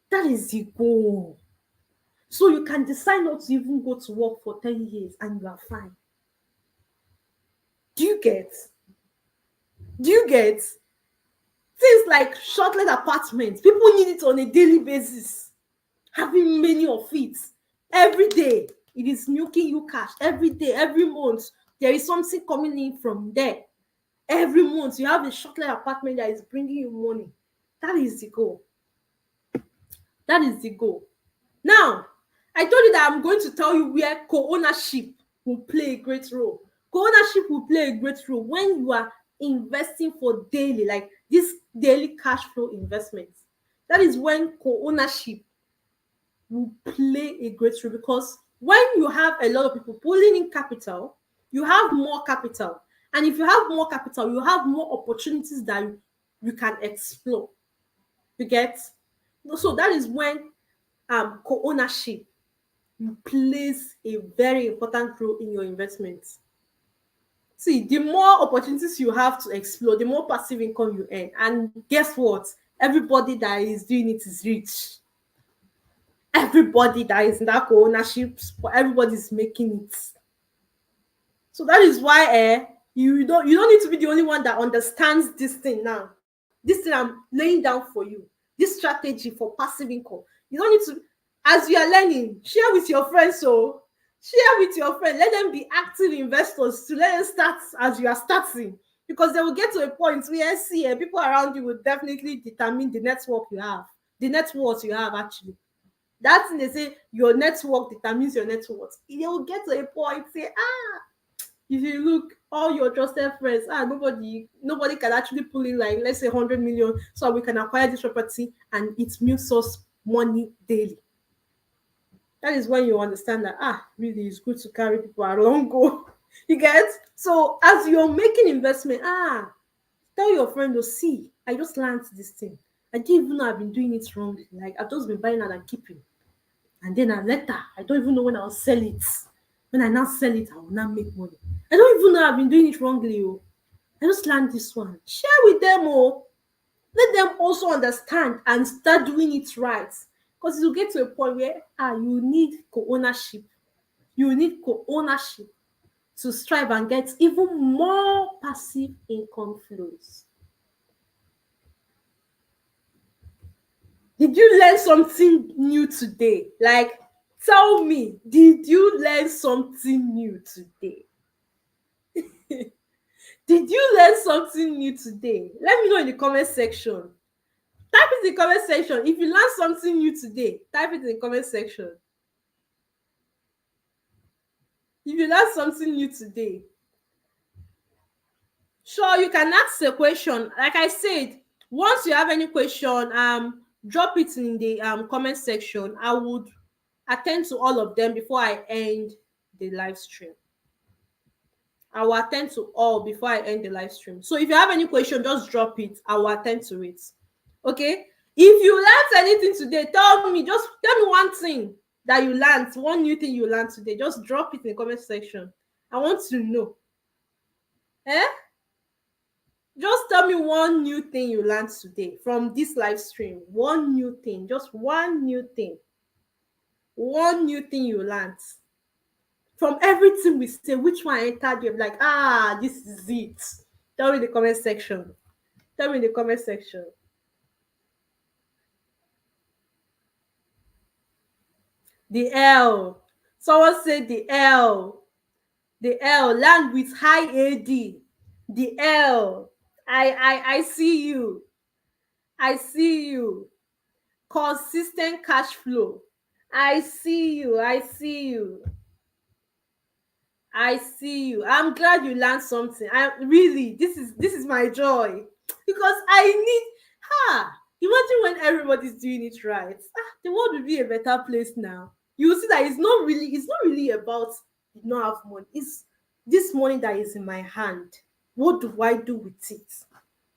That is the goal. So you can decide not to even go to work for 10 years and you are fine. Do you get? Things like short-let apartments, people need it on a daily basis. Having many of it every day, it is milking you cash. Every day, every month, there is something coming in from there. Every month, you have a short-let apartment that is bringing you money. That is the goal. That is the goal. Now, I told you that I'm going to tell you where co-ownership will play a great role. Co-ownership will play a great role when you are investing for daily, like this daily cash flow investments. That is when co-ownership will play a great role, because when you have a lot of people pulling in capital, you have more capital. And if you have more capital, you have more opportunities that you can explore. You get? So that is when co-ownership plays a very important role in your investments. See, the more opportunities you have to explore, the more passive income you earn. And guess what? Everybody that is doing it is rich. Everybody that is in that co-ownership, everybody is making it. So that is why you don't need to be the only one that understands this thing now. This thing I'm laying down for you. This strategy for passive income. You don't need to, as you are learning, share with your friends. So share with your friends. Let them be active investors to let them start as you are starting. Because they will get to a point where people around you will definitely determine the network you have. The net worth you have, actually. That thing they say, your network determines your net worth. They will get to a point, say, if you look, all your trusted friends, nobody can actually pull in, like, let's say 100 million, so we can acquire this property and it makes us money daily. That is when you understand that really it's good to carry people along go. You get? So as you're making investment, tell your friend, oh, see, I just learned this thing. I didn't even know I've been doing it wrongly. Like I've just been buying and keeping. And then later, I don't even know when I'll sell it. When I now sell it, I will not make money. I don't even know I've been doing it wrongly. Oh. I just learned this one. Share with them, oh. Let them also understand and start doing it right. Because it will get to a point where you need co-ownership. You need co-ownership to strive and get even more passive income flows. Did you learn something new today? Like, tell me, did you learn something new today? Did you learn something new today? Let me know in the comment section. Type it in the comment section. If you learned something new today, type it in the comment section. If you learned something new today, sure, you can ask a question. Like I said, once you have any question, drop it in the comment section. I would attend to all of them before I end the live stream. I will attend to all before I end the live stream. So if you have any question, just drop it. I will attend to it. Okay? If you learned anything today, tell me one thing that you learned, one new thing you learned today. Just drop it in the comment section. I want to know. Just tell me one new thing you learned today from this live stream. One new thing, just one new thing. One new thing you learned. From everything we say, which one entered you? Like, this is it. Tell me in the comment section. Tell me in the comment section. The L. Someone said the L. The L. Land with high AD. The L. I see you. I see you. Consistent cash flow. I see you. I see you. I see you. I'm glad you learned something. This is my joy. Because I need imagine when everybody's doing it right. The world will be a better place now. You will see that it's not really about you not have money. It's this money that is in my hand. What do I do with it?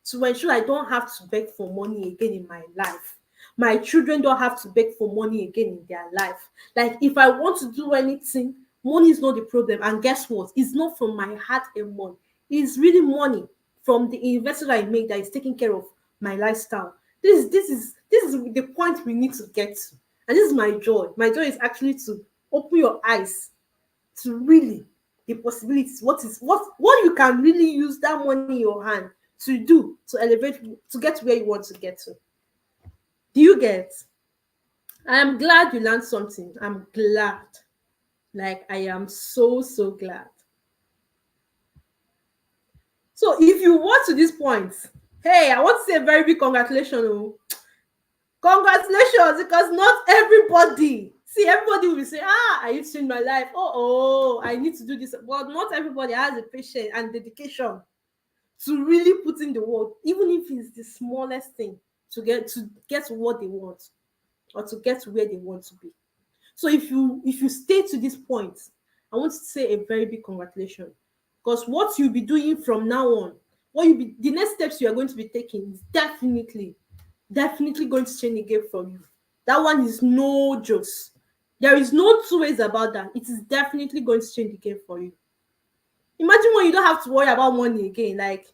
To ensure I don't have to beg for money again in my life. My children don't have to beg for money again in their life. Like if I want to do anything, money is not the problem. And guess what? It's not from my heart and money. It's really money from the investment I make that is taking care of my lifestyle. This is the point we need to get to. And this is my joy. My joy is actually to open your eyes to really the possibilities. What you can really use that money in your hand to do to elevate, to get to where you want to get to. Do you get? I am glad you learned something. I'm glad. Like, I am so glad. So if you watch to this point, hey, I want to say a very big congratulations. Congratulations, because not everybody, everybody will be saying, I need to change my life. I need to do this. But not everybody has the patience and dedication to really put in the work, even if it's the smallest thing, to get to what they want or to get to where they want to be. So if you stay to this point, I want to say a very big congratulations, because what you'll be doing from now on, the next steps you are going to be taking is definitely going to change the game for you. That one is no jokes. There is no two ways about that. It is definitely going to change the game for you. Imagine when you don't have to worry about money again. Like,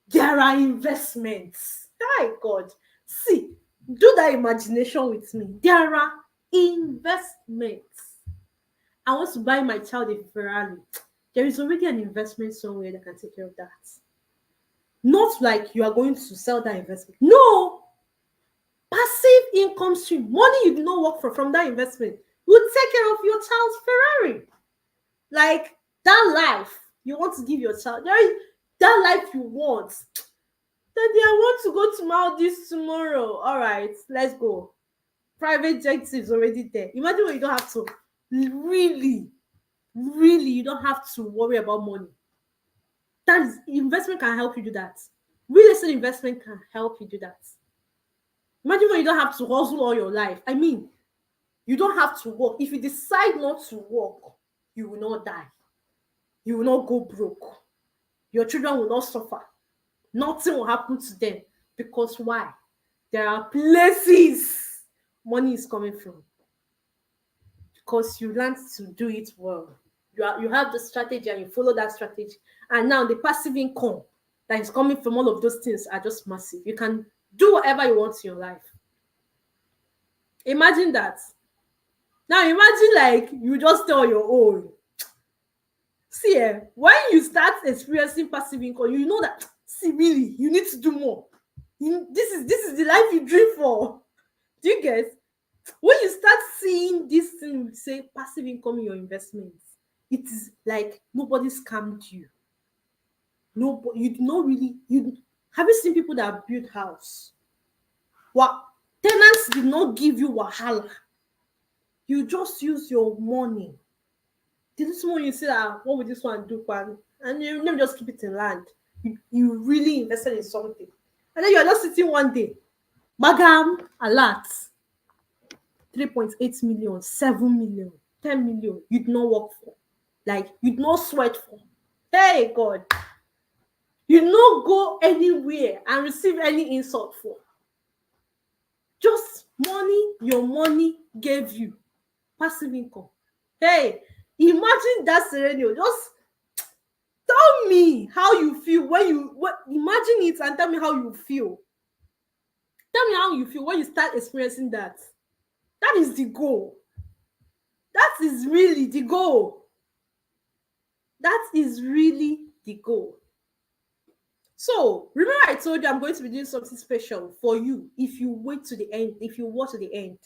there are investments. My God. See, do that imagination with me. There are investments. I want to buy my child a Ferrari. There is already an investment somewhere that can take care of that. Not like you are going to sell that investment. No. Passive income stream. Money you do not work for from that investment will take care of your child's Ferrari. Like, that life you want to give your child. That life you want. Daddy, I want to go to Maldives tomorrow. All right, let's go. Private jet is already there. Imagine when you don't have to really, you don't have to worry about money. That is, investment can help you do that. Real estate investment can help you do that. Imagine when you don't have to hustle all your life. I mean, You don't have to work. If you decide not to work, you will not die. You will not go broke. Your children will not suffer. Nothing will happen to them. Because why? There are places money is coming from. Because you learned to do it well. You have the strategy and you follow that strategy. And now the passive income that is coming from all of those things are just massive. You can do whatever you want in your life. Imagine that. Now imagine like you just stay on your own. See, when you start experiencing passive income, you know that, see, really, you need to do more. This is the life you dream for. Do you get? When you start seeing this thing, say passive income in your investments, it is like nobody scammed you. No, you not really. You have you seen people that build house? What tenants did not give you wahala. You just use your money. This one you say that, what would this one do, Pan? And you never just keep it in land. You really invested in something, and then you are just sitting one day, Magam, alert. 3.8 million, 7 million, 10 million, you'd not work for. Like, you'd not sweat for. Hey, God. You'd not go anywhere and receive any insult for. Just money your money gave you. Passive income. Hey, imagine that scenario. Just tell me how you feel imagine it and tell me how you feel. Tell me how you feel when you start experiencing that. That is the goal. That is really the goal. That is really the goal. So, remember I told you I'm going to be doing something special for you if you wait to the end, if you watch to the end.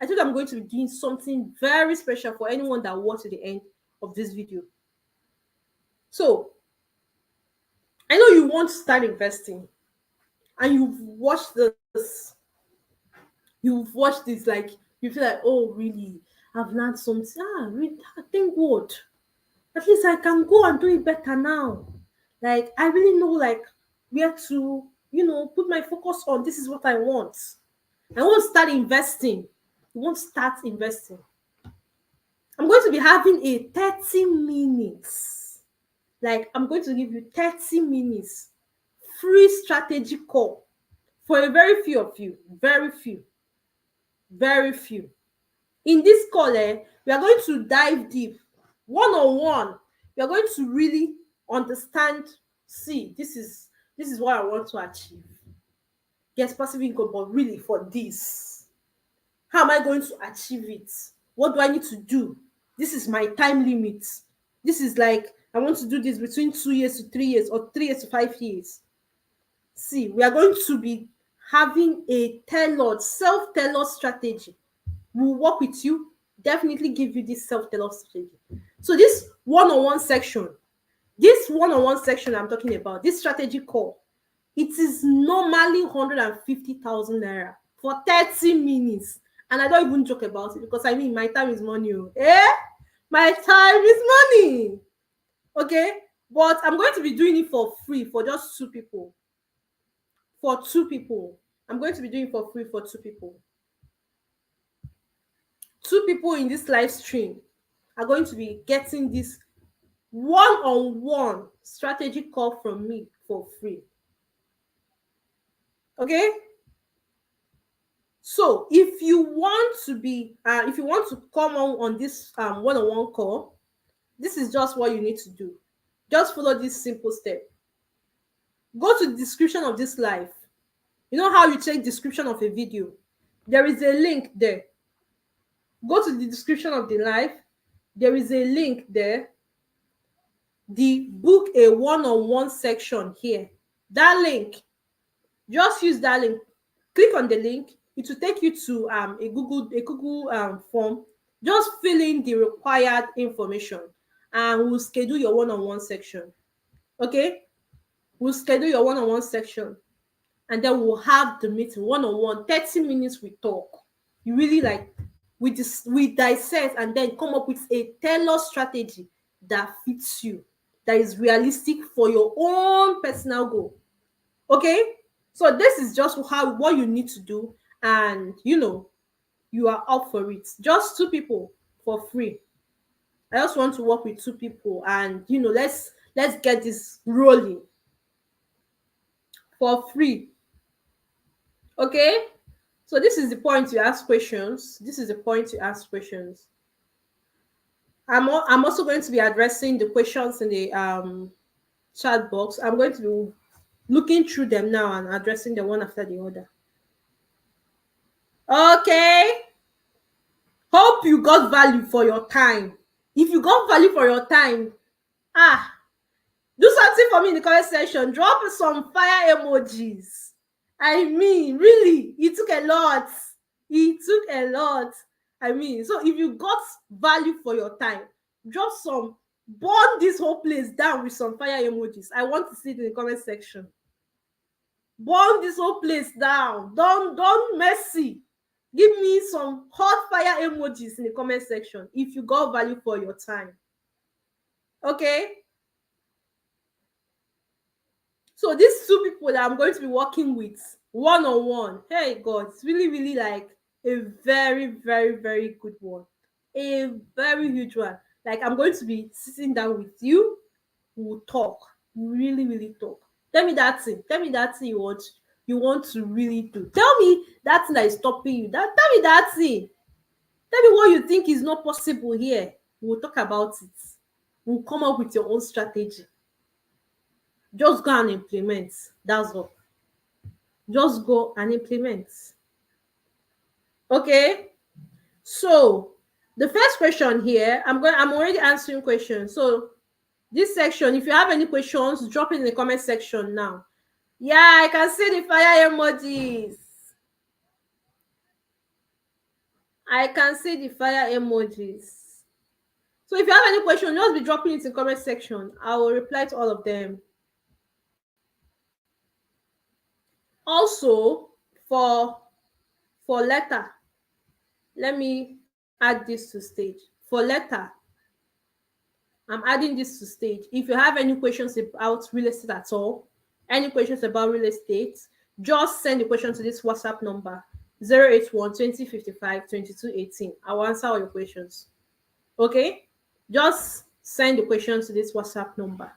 I told you I'm going to be doing something very special for anyone that watched to the end of this video. So, I know you want to start investing and you've watched this. You've watched this, like, you feel like, oh, really? I've learned something. Really, thank God. At least I can go and do it better now. Like, I really know, like, where to, put my focus on. This is what I want. I want to start investing. You want to start investing. I'm going to be having a 30 minutes. Like, I'm going to give you 30 minutes free strategy call for a very few of you. Very few. Very few. In this call, we are going to dive deep, one-on-one. We are going to really understand. See, this is what I want to achieve. Yes, passive income, but really for this, how am I going to achieve it? What do I need to do? This is my time limit. This is like, I want to do this between 2 years to 3 years or 3 years to 5 years. See, we are going to be having a self-tailored strategy. We'll work with you, definitely give you this self-tailored strategy. So this one-on-one section I'm talking about, this strategy call, it is normally 150,000 naira for 30 minutes. And I don't even joke about it because I mean, my time is money. My time is money. Okay? But I'm going to be doing it for free for just 2 people. For 2 people. I'm going to be doing it for free for 2 people. 2 people in this live stream are going to be getting this one-on-one strategy call from me for free. Okay? So if you want to come on this one-on-one call, this is just what you need to do. Just follow this simple step. Go to the description of this live. You know how you check description of a video? There is a link there. Go to the description of the live. There is a link there. The book a one-on-one section here. That link, just use that link. Click on the link. It will take you to a Google form. Just fill in the required information and we'll schedule your one-on-one section. Okay? We'll schedule your one-on-one section and then we'll have the meeting one-on-one. 30 minutes we talk. You really like, we dissect and then come up with a tailored strategy that fits you, that is realistic for your own personal goal. Okay? So this is just what you need to do. And you are up for it. Just 2 people for free. I just want to work with 2 people, and let's get this rolling for free. Okay? So this is the point you ask questions. This is the point you ask questions. I'm also going to be addressing the questions in the chat box. I'm going to be looking through them now and addressing them one after the other. Okay. Hope you got value for your time. If you got value for your time, do something for me in the comment section. Drop some fire emojis. I mean, really, it took a lot. It took a lot. I mean, so if you got value for your time, drop some, burn this whole place down with some fire emojis. I want to see it in the comment section. Burn this whole place down. Don't messy. Give me some hot fire emojis in the comment section if you got value for your time. Okay? So these 2 people that I'm going to be working with one-on-one, hey God, it's really, really like a very, very, very good one. A very huge one. Like, I'm going to be sitting down with you. We'll talk. Really, really talk. Tell me that thing. Tell me that thing you want to really do. Tell me that thing that is stopping you. Tell me that thing. Tell me what you think is not possible here. We'll talk about it. We'll come up with your own strategy. Just go and implement. That's all. Just go and implement. Okay? So the first question here, I'm already answering questions. So this section, if you have any questions, drop it in the comment section now. Yeah, I can see the fire emojis. I can see the fire emojis. So if you have any question, just be dropping it in the comment section. I will reply to all of them. Also, for letter, let me add this to stage. For letter, I'm adding this to stage. If you have any questions about real estate at all, any questions about real estate, just send the question to this WhatsApp number 081 2055 2218. I'll answer all your questions. Okay? Just send the question to this WhatsApp number.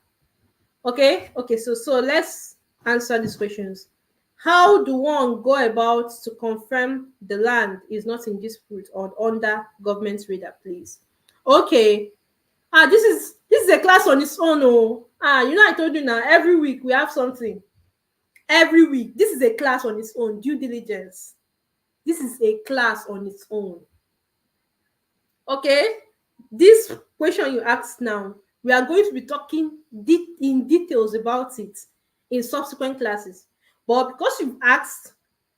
Okay? Okay, so let's answer these questions. How do one go about to confirm the land is not in dispute or under government radar, please? Okay. This is a class on its own. I told you now, every week we have something. Every week. This is a class on its own. Due diligence. This is a class on its own. Okay? This question you asked now, we are going to be talking in details about it in subsequent classes. But because you've asked,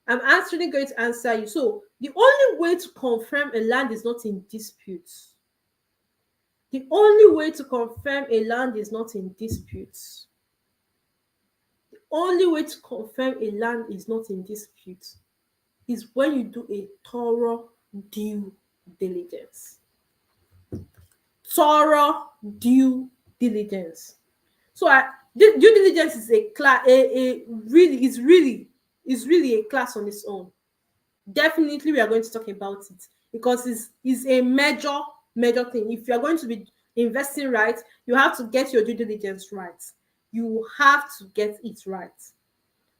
I'm actually going to answer you. So the only way to confirm a land is not in dispute. The only way to confirm a land is not in dispute. The only way to confirm a land is not in dispute is when you do a thorough due diligence. Thorough due diligence. So due diligence is a class. Really a class on its own. Definitely, we are going to talk about it because it's a major thing. If you are going to be investing right, you have to get your due diligence right. You have to get it right.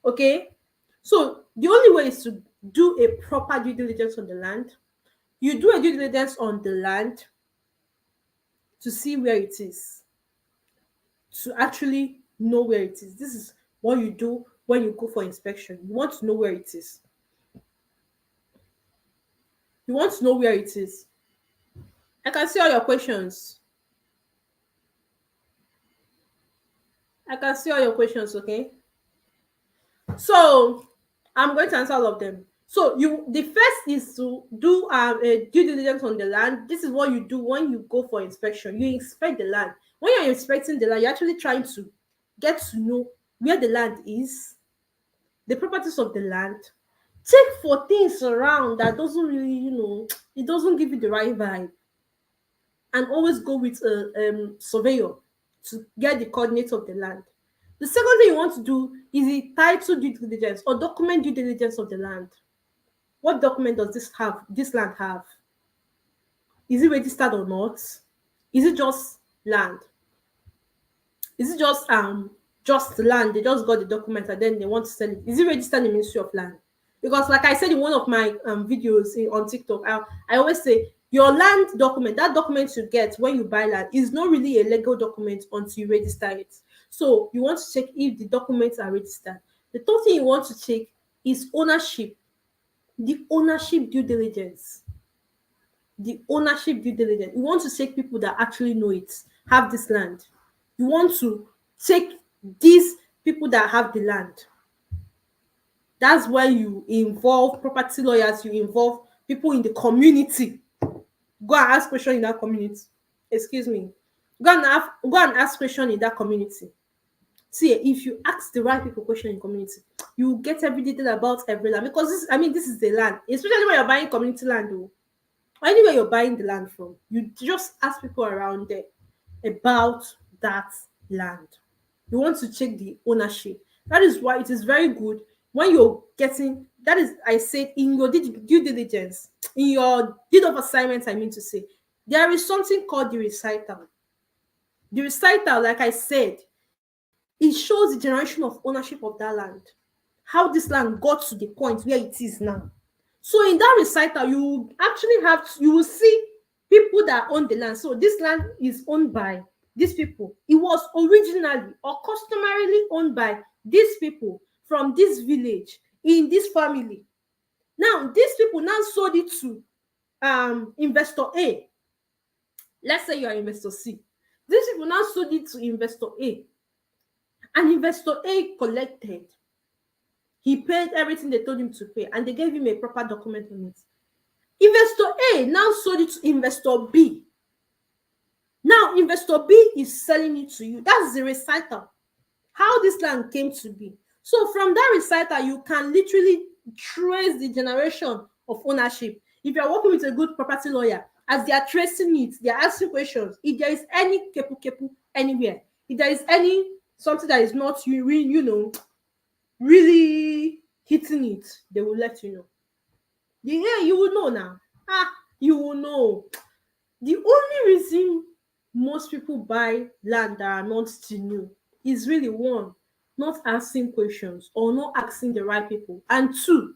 Okay? So the only way is to do a proper due diligence on the land. You do a due diligence on the land to see where it is, to actually know where it is. This is what you do when you go for inspection. You want to know where it is. You want to know where it is. I can see all your questions. Okay? So I'm going to answer all of them. So the first is to do a due diligence on the land. This is what you do when you go for inspection. You inspect the land. When you're inspecting the land, you're actually trying to get to know where the land is, the properties of the land. Check for things around that doesn't really, it doesn't give you the right vibe. And always go with a surveyor to get the coordinates of the land. The second thing you want to do is the title due diligence or document due diligence of the land. What document does this land have? Is it registered or not? Is it just land? Is it just land? They just got the document and then they want to sell it. Is it registered in the Ministry of Land? Because like I said in one of my videos on TikTok, I always say your land document, that document you get when you buy land, is not really a legal document until you register it. So you want to check if the documents are registered. The third thing you want to check is ownership. The ownership due diligence. The ownership due diligence. You want to check people that actually know it, have this land. You want to check these people that have the land. That's why you involve property lawyers, you involve people in the community. Go and ask questions in that community. Excuse me. Go and ask questions in that community. See, if you ask the right people question in community, you get every detail about every land. Because this is the land, especially when you're buying community land, though. Anywhere you're buying the land from, you just ask people around there about that land. You want to check the ownership. That is why it is very good when you're getting, that is, I said, in your due diligence, in your deed of assignment, I mean to say, there is something called the recital. The recital, like I said, it shows the generation of ownership of that land, how this land got to the point where it is now. So in that recital, you actually you will see people that own the land. So this land is owned by these people. It was originally or customarily owned by these people from this village in this family. Now these people now sold it to investor A. Let's say you are investor C. These people now sold it to investor A, and investor A collected. He paid everything they told him to pay, and they gave him a proper document on it. Investor A now sold it to investor B. Now investor B is selling it to you. That's the recital, how this land came to be. So from that recital, you can literally trace the generation of ownership. If you're working with a good property lawyer, as they are tracing it, they are asking questions. If there is any kepu anywhere, if there is any something that is not really hitting it, they will let you know. Yeah, you will know now. You will know. The only reason most people buy land that are not still new is really, one, not asking questions or not asking the right people, and two,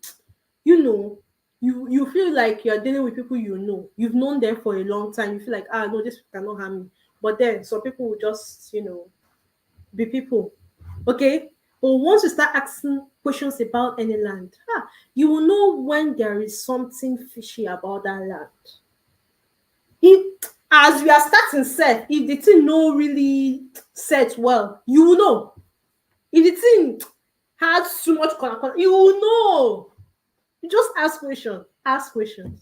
you feel like you're dealing with people you've known them for a long time. You feel like, no, this cannot harm me. But then some people will just be people. Okay. But once you start asking questions about any land, you will know when there is something fishy about that land. As you are starting set, if the thing no really set well, you will know. If the thing has too much color, you will know. You just ask questions.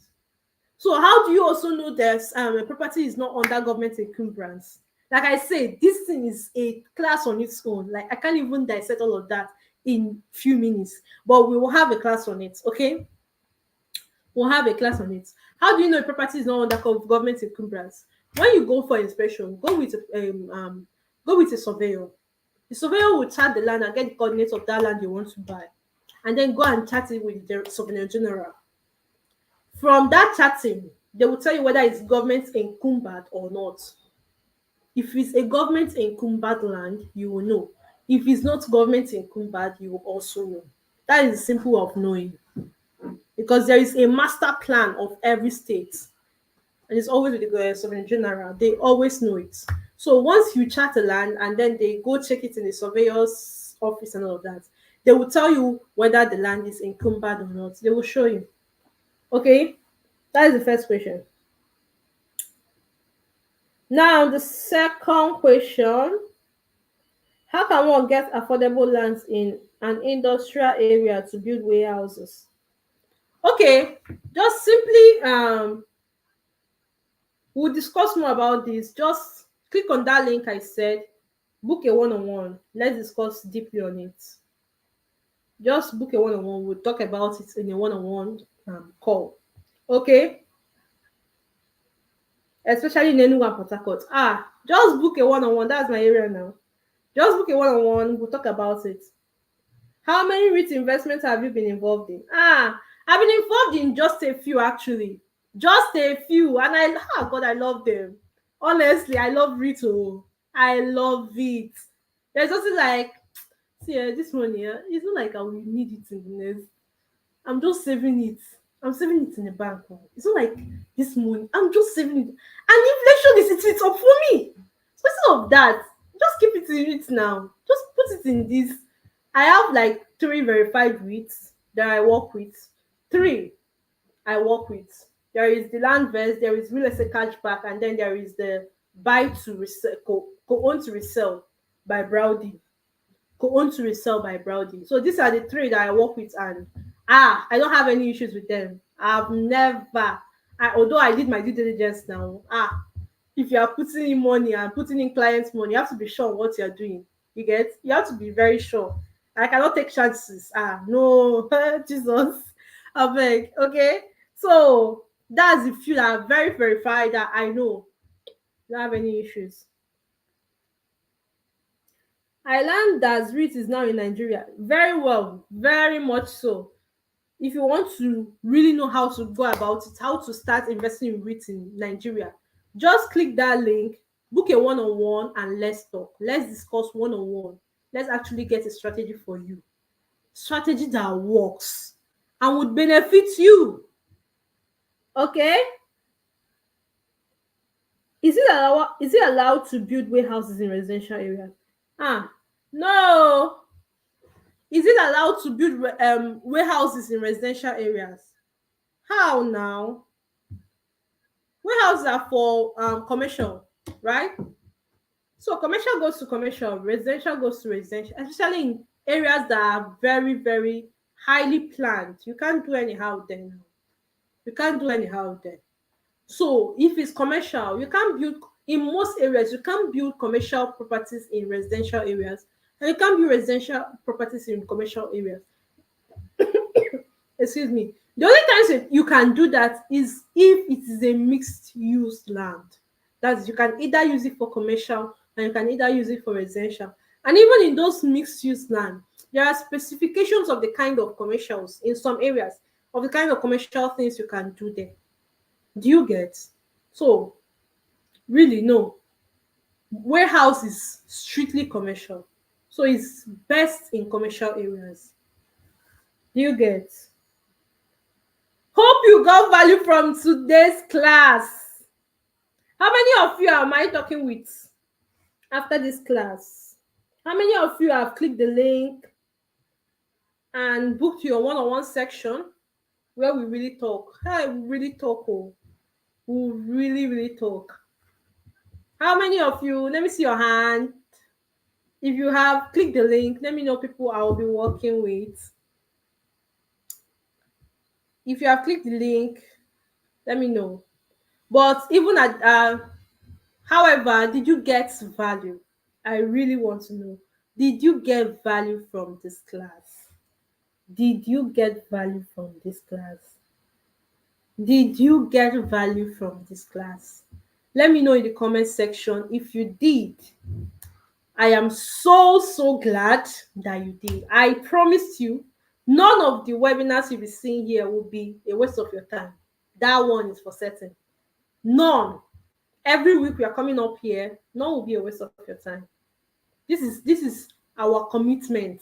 So how do you also know that a property is not under government encumbrance? Like I said, this thing is a class on its own. Like I can't even dissect all of that in few minutes, but we will have a class on it. Okay, we'll have a class on it. How do you know a property is not under government encumbrance? When you go for inspection, go with a surveyor. The surveyor will chart the land and get the coordinates of that land you want to buy, and then go and chat it with the surveyor general. From that chatting, they will tell you whether it's government encumbered or not. If it's a government encumbered land, you will know. If it's not government encumbered, you will also know. That is simple of knowing, because there is a master plan of every state, and it's always with the surveyor general. They always know it. So once you chat the land and then they go check it in the surveyor's office and all of that, they will tell you whether the land is encumbered or not. They will show you. Okay, that is the first question. Now the second question: how can one get affordable lands in an industrial area to build warehouses? Okay, just simply we'll discuss more about this. Just click on that link I said, book a one-on-one. Let's discuss deeply on it. Just book a one-on-one. We'll talk about it in a one-on-one call. Okay, especially in Enugu and Port Harcourt. Just book a one-on-one. That's my area now. Just book a one-on-one. We'll talk about it. How many REIT investments have you been involved in? I've been involved in just a few, actually. Just a few. And oh God, I love them. Honestly, I love Rito. I love it. There's nothing like, see, this money, it's not like I will need it in the next. I'm just saving it. I'm saving it in the bank. It's not like this money. I'm just saving it. And inflation is eating it up for me. So instead of that, just keep it in it now. Just put it in this. I have like 3 verified REITs that I work with. 3 I work with. There is the Landvest, there is real estate cashback, and then there is the buy to resell, co-own to resell by Browdy. Co-own to resell by Browdy. So these are the 3 that I work with, and I don't have any issues with them. I've never, although I did my due diligence now. If you are putting in money and putting in clients' money, you have to be sure what you're doing. You have to be very sure. I cannot take chances. No, Jesus, I beg. Okay, so that's the few that are very verified that I know don't have any issues. I learned that REIT is now in Nigeria. Very well, very much so. If you want to really know how to go about it, how to start investing in REIT in Nigeria, just click that link, book a one-on-one, and let's talk. Let's discuss one-on-one. Let's actually get a strategy for you. Strategy that works and would benefit you. Okay? Is it allowed to build warehouses in residential areas? No. Is it allowed to build warehouses in residential areas? How now? Warehouses are for commercial, right? So commercial goes to commercial, residential goes to residential, especially in areas that are very, very highly planned. You can't do anyhow then. You can't do anyhow then. So if it's commercial, you can't build in most areas, you can't build commercial properties in residential areas, and you can't build residential properties in commercial areas. Excuse me. The only times you can do that is if it is a mixed use land. That's, you can either use it for commercial and you can either use it for residential. And even in those mixed use land, there are specifications of the kind of commercials in some areas, of the kind of commercial things you can do there. Do you get? So really, no. Warehouse is strictly commercial. So it's best in commercial areas. Do you get? Hope you got value from today's class. How many of you am I talking with after this class? How many of you have clicked the link and booked your one-on-one section where we really talk? Hey, we really talk. Oh, we really, really talk. How many of you? Let me see your hand. If you have clicked the link, let me know people I will be working with. If you have clicked the link, let me know. But even at however, did you get value? I really want to know. Did you get value from this class? Did you get value from this class? Did you get value from this class? Let me know in the comment section if you did. I am so glad that you did. I promised you, none of the webinars you'll be seeing here will be a waste of your time. That one is for certain. None. Every week we are coming up here, none will be a waste of your time. This is our commitment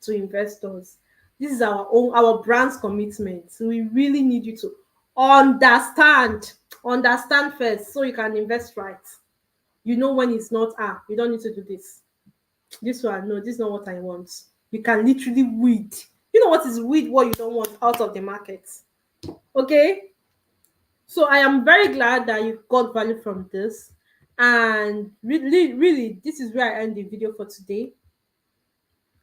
to investors. This is our brand's commitment. So we really need you to understand first so you can invest right. You know when it's not, you don't need to do this one, no, this is not what I want. You can literally weed. You know what is weed, what you don't want out of the market. Okay, so I am very glad that you got value from this, and really this is where I end the video for today.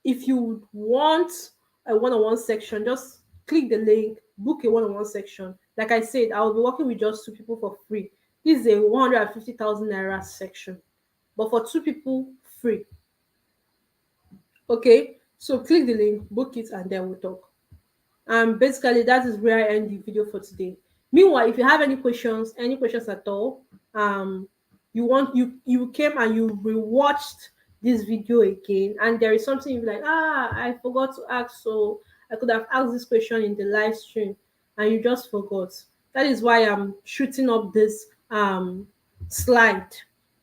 If you want a one-on-one section, just click the link, book a one-on-one section. Like I said, I will be working with just 2 people for free. This is a 150,000 naira section, but for 2 people, free. Okay, so click the link, book it, and then we'll talk. Basically that is where I end the video for today. Meanwhile, if you have any questions at all, you came and you rewatched this video again, and there is something you're like, I forgot to ask, so I could have asked this question in the live stream. and you just forgot. That is why I'm shooting up this slide.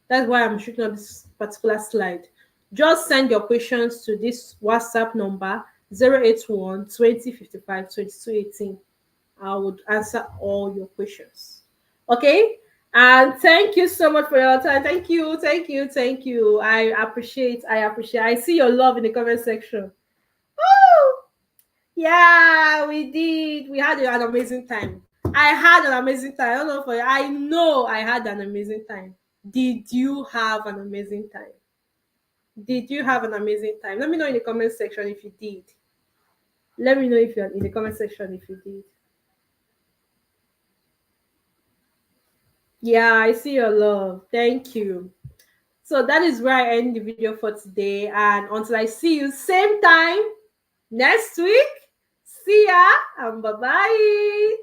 That's why I'm shooting up this particular slide. Just send your questions to this WhatsApp number 081 20 55 22 18. I would answer all your questions. Okay? And thank you so much for your time. Thank you, thank you, thank you. I appreciate. I see your love in the comment section. Woo! Yeah, we did. We had an amazing time. I had an amazing time. I don't know for you. I know I had an amazing time. Did you have an amazing time? Did you have an amazing time? Let me know in the comment section if you did. Let me know if you're in the comment section if you did. Yeah, I see your love. Thank you. So that is where I end the video for today. And until I see you same time next week, see ya and bye bye.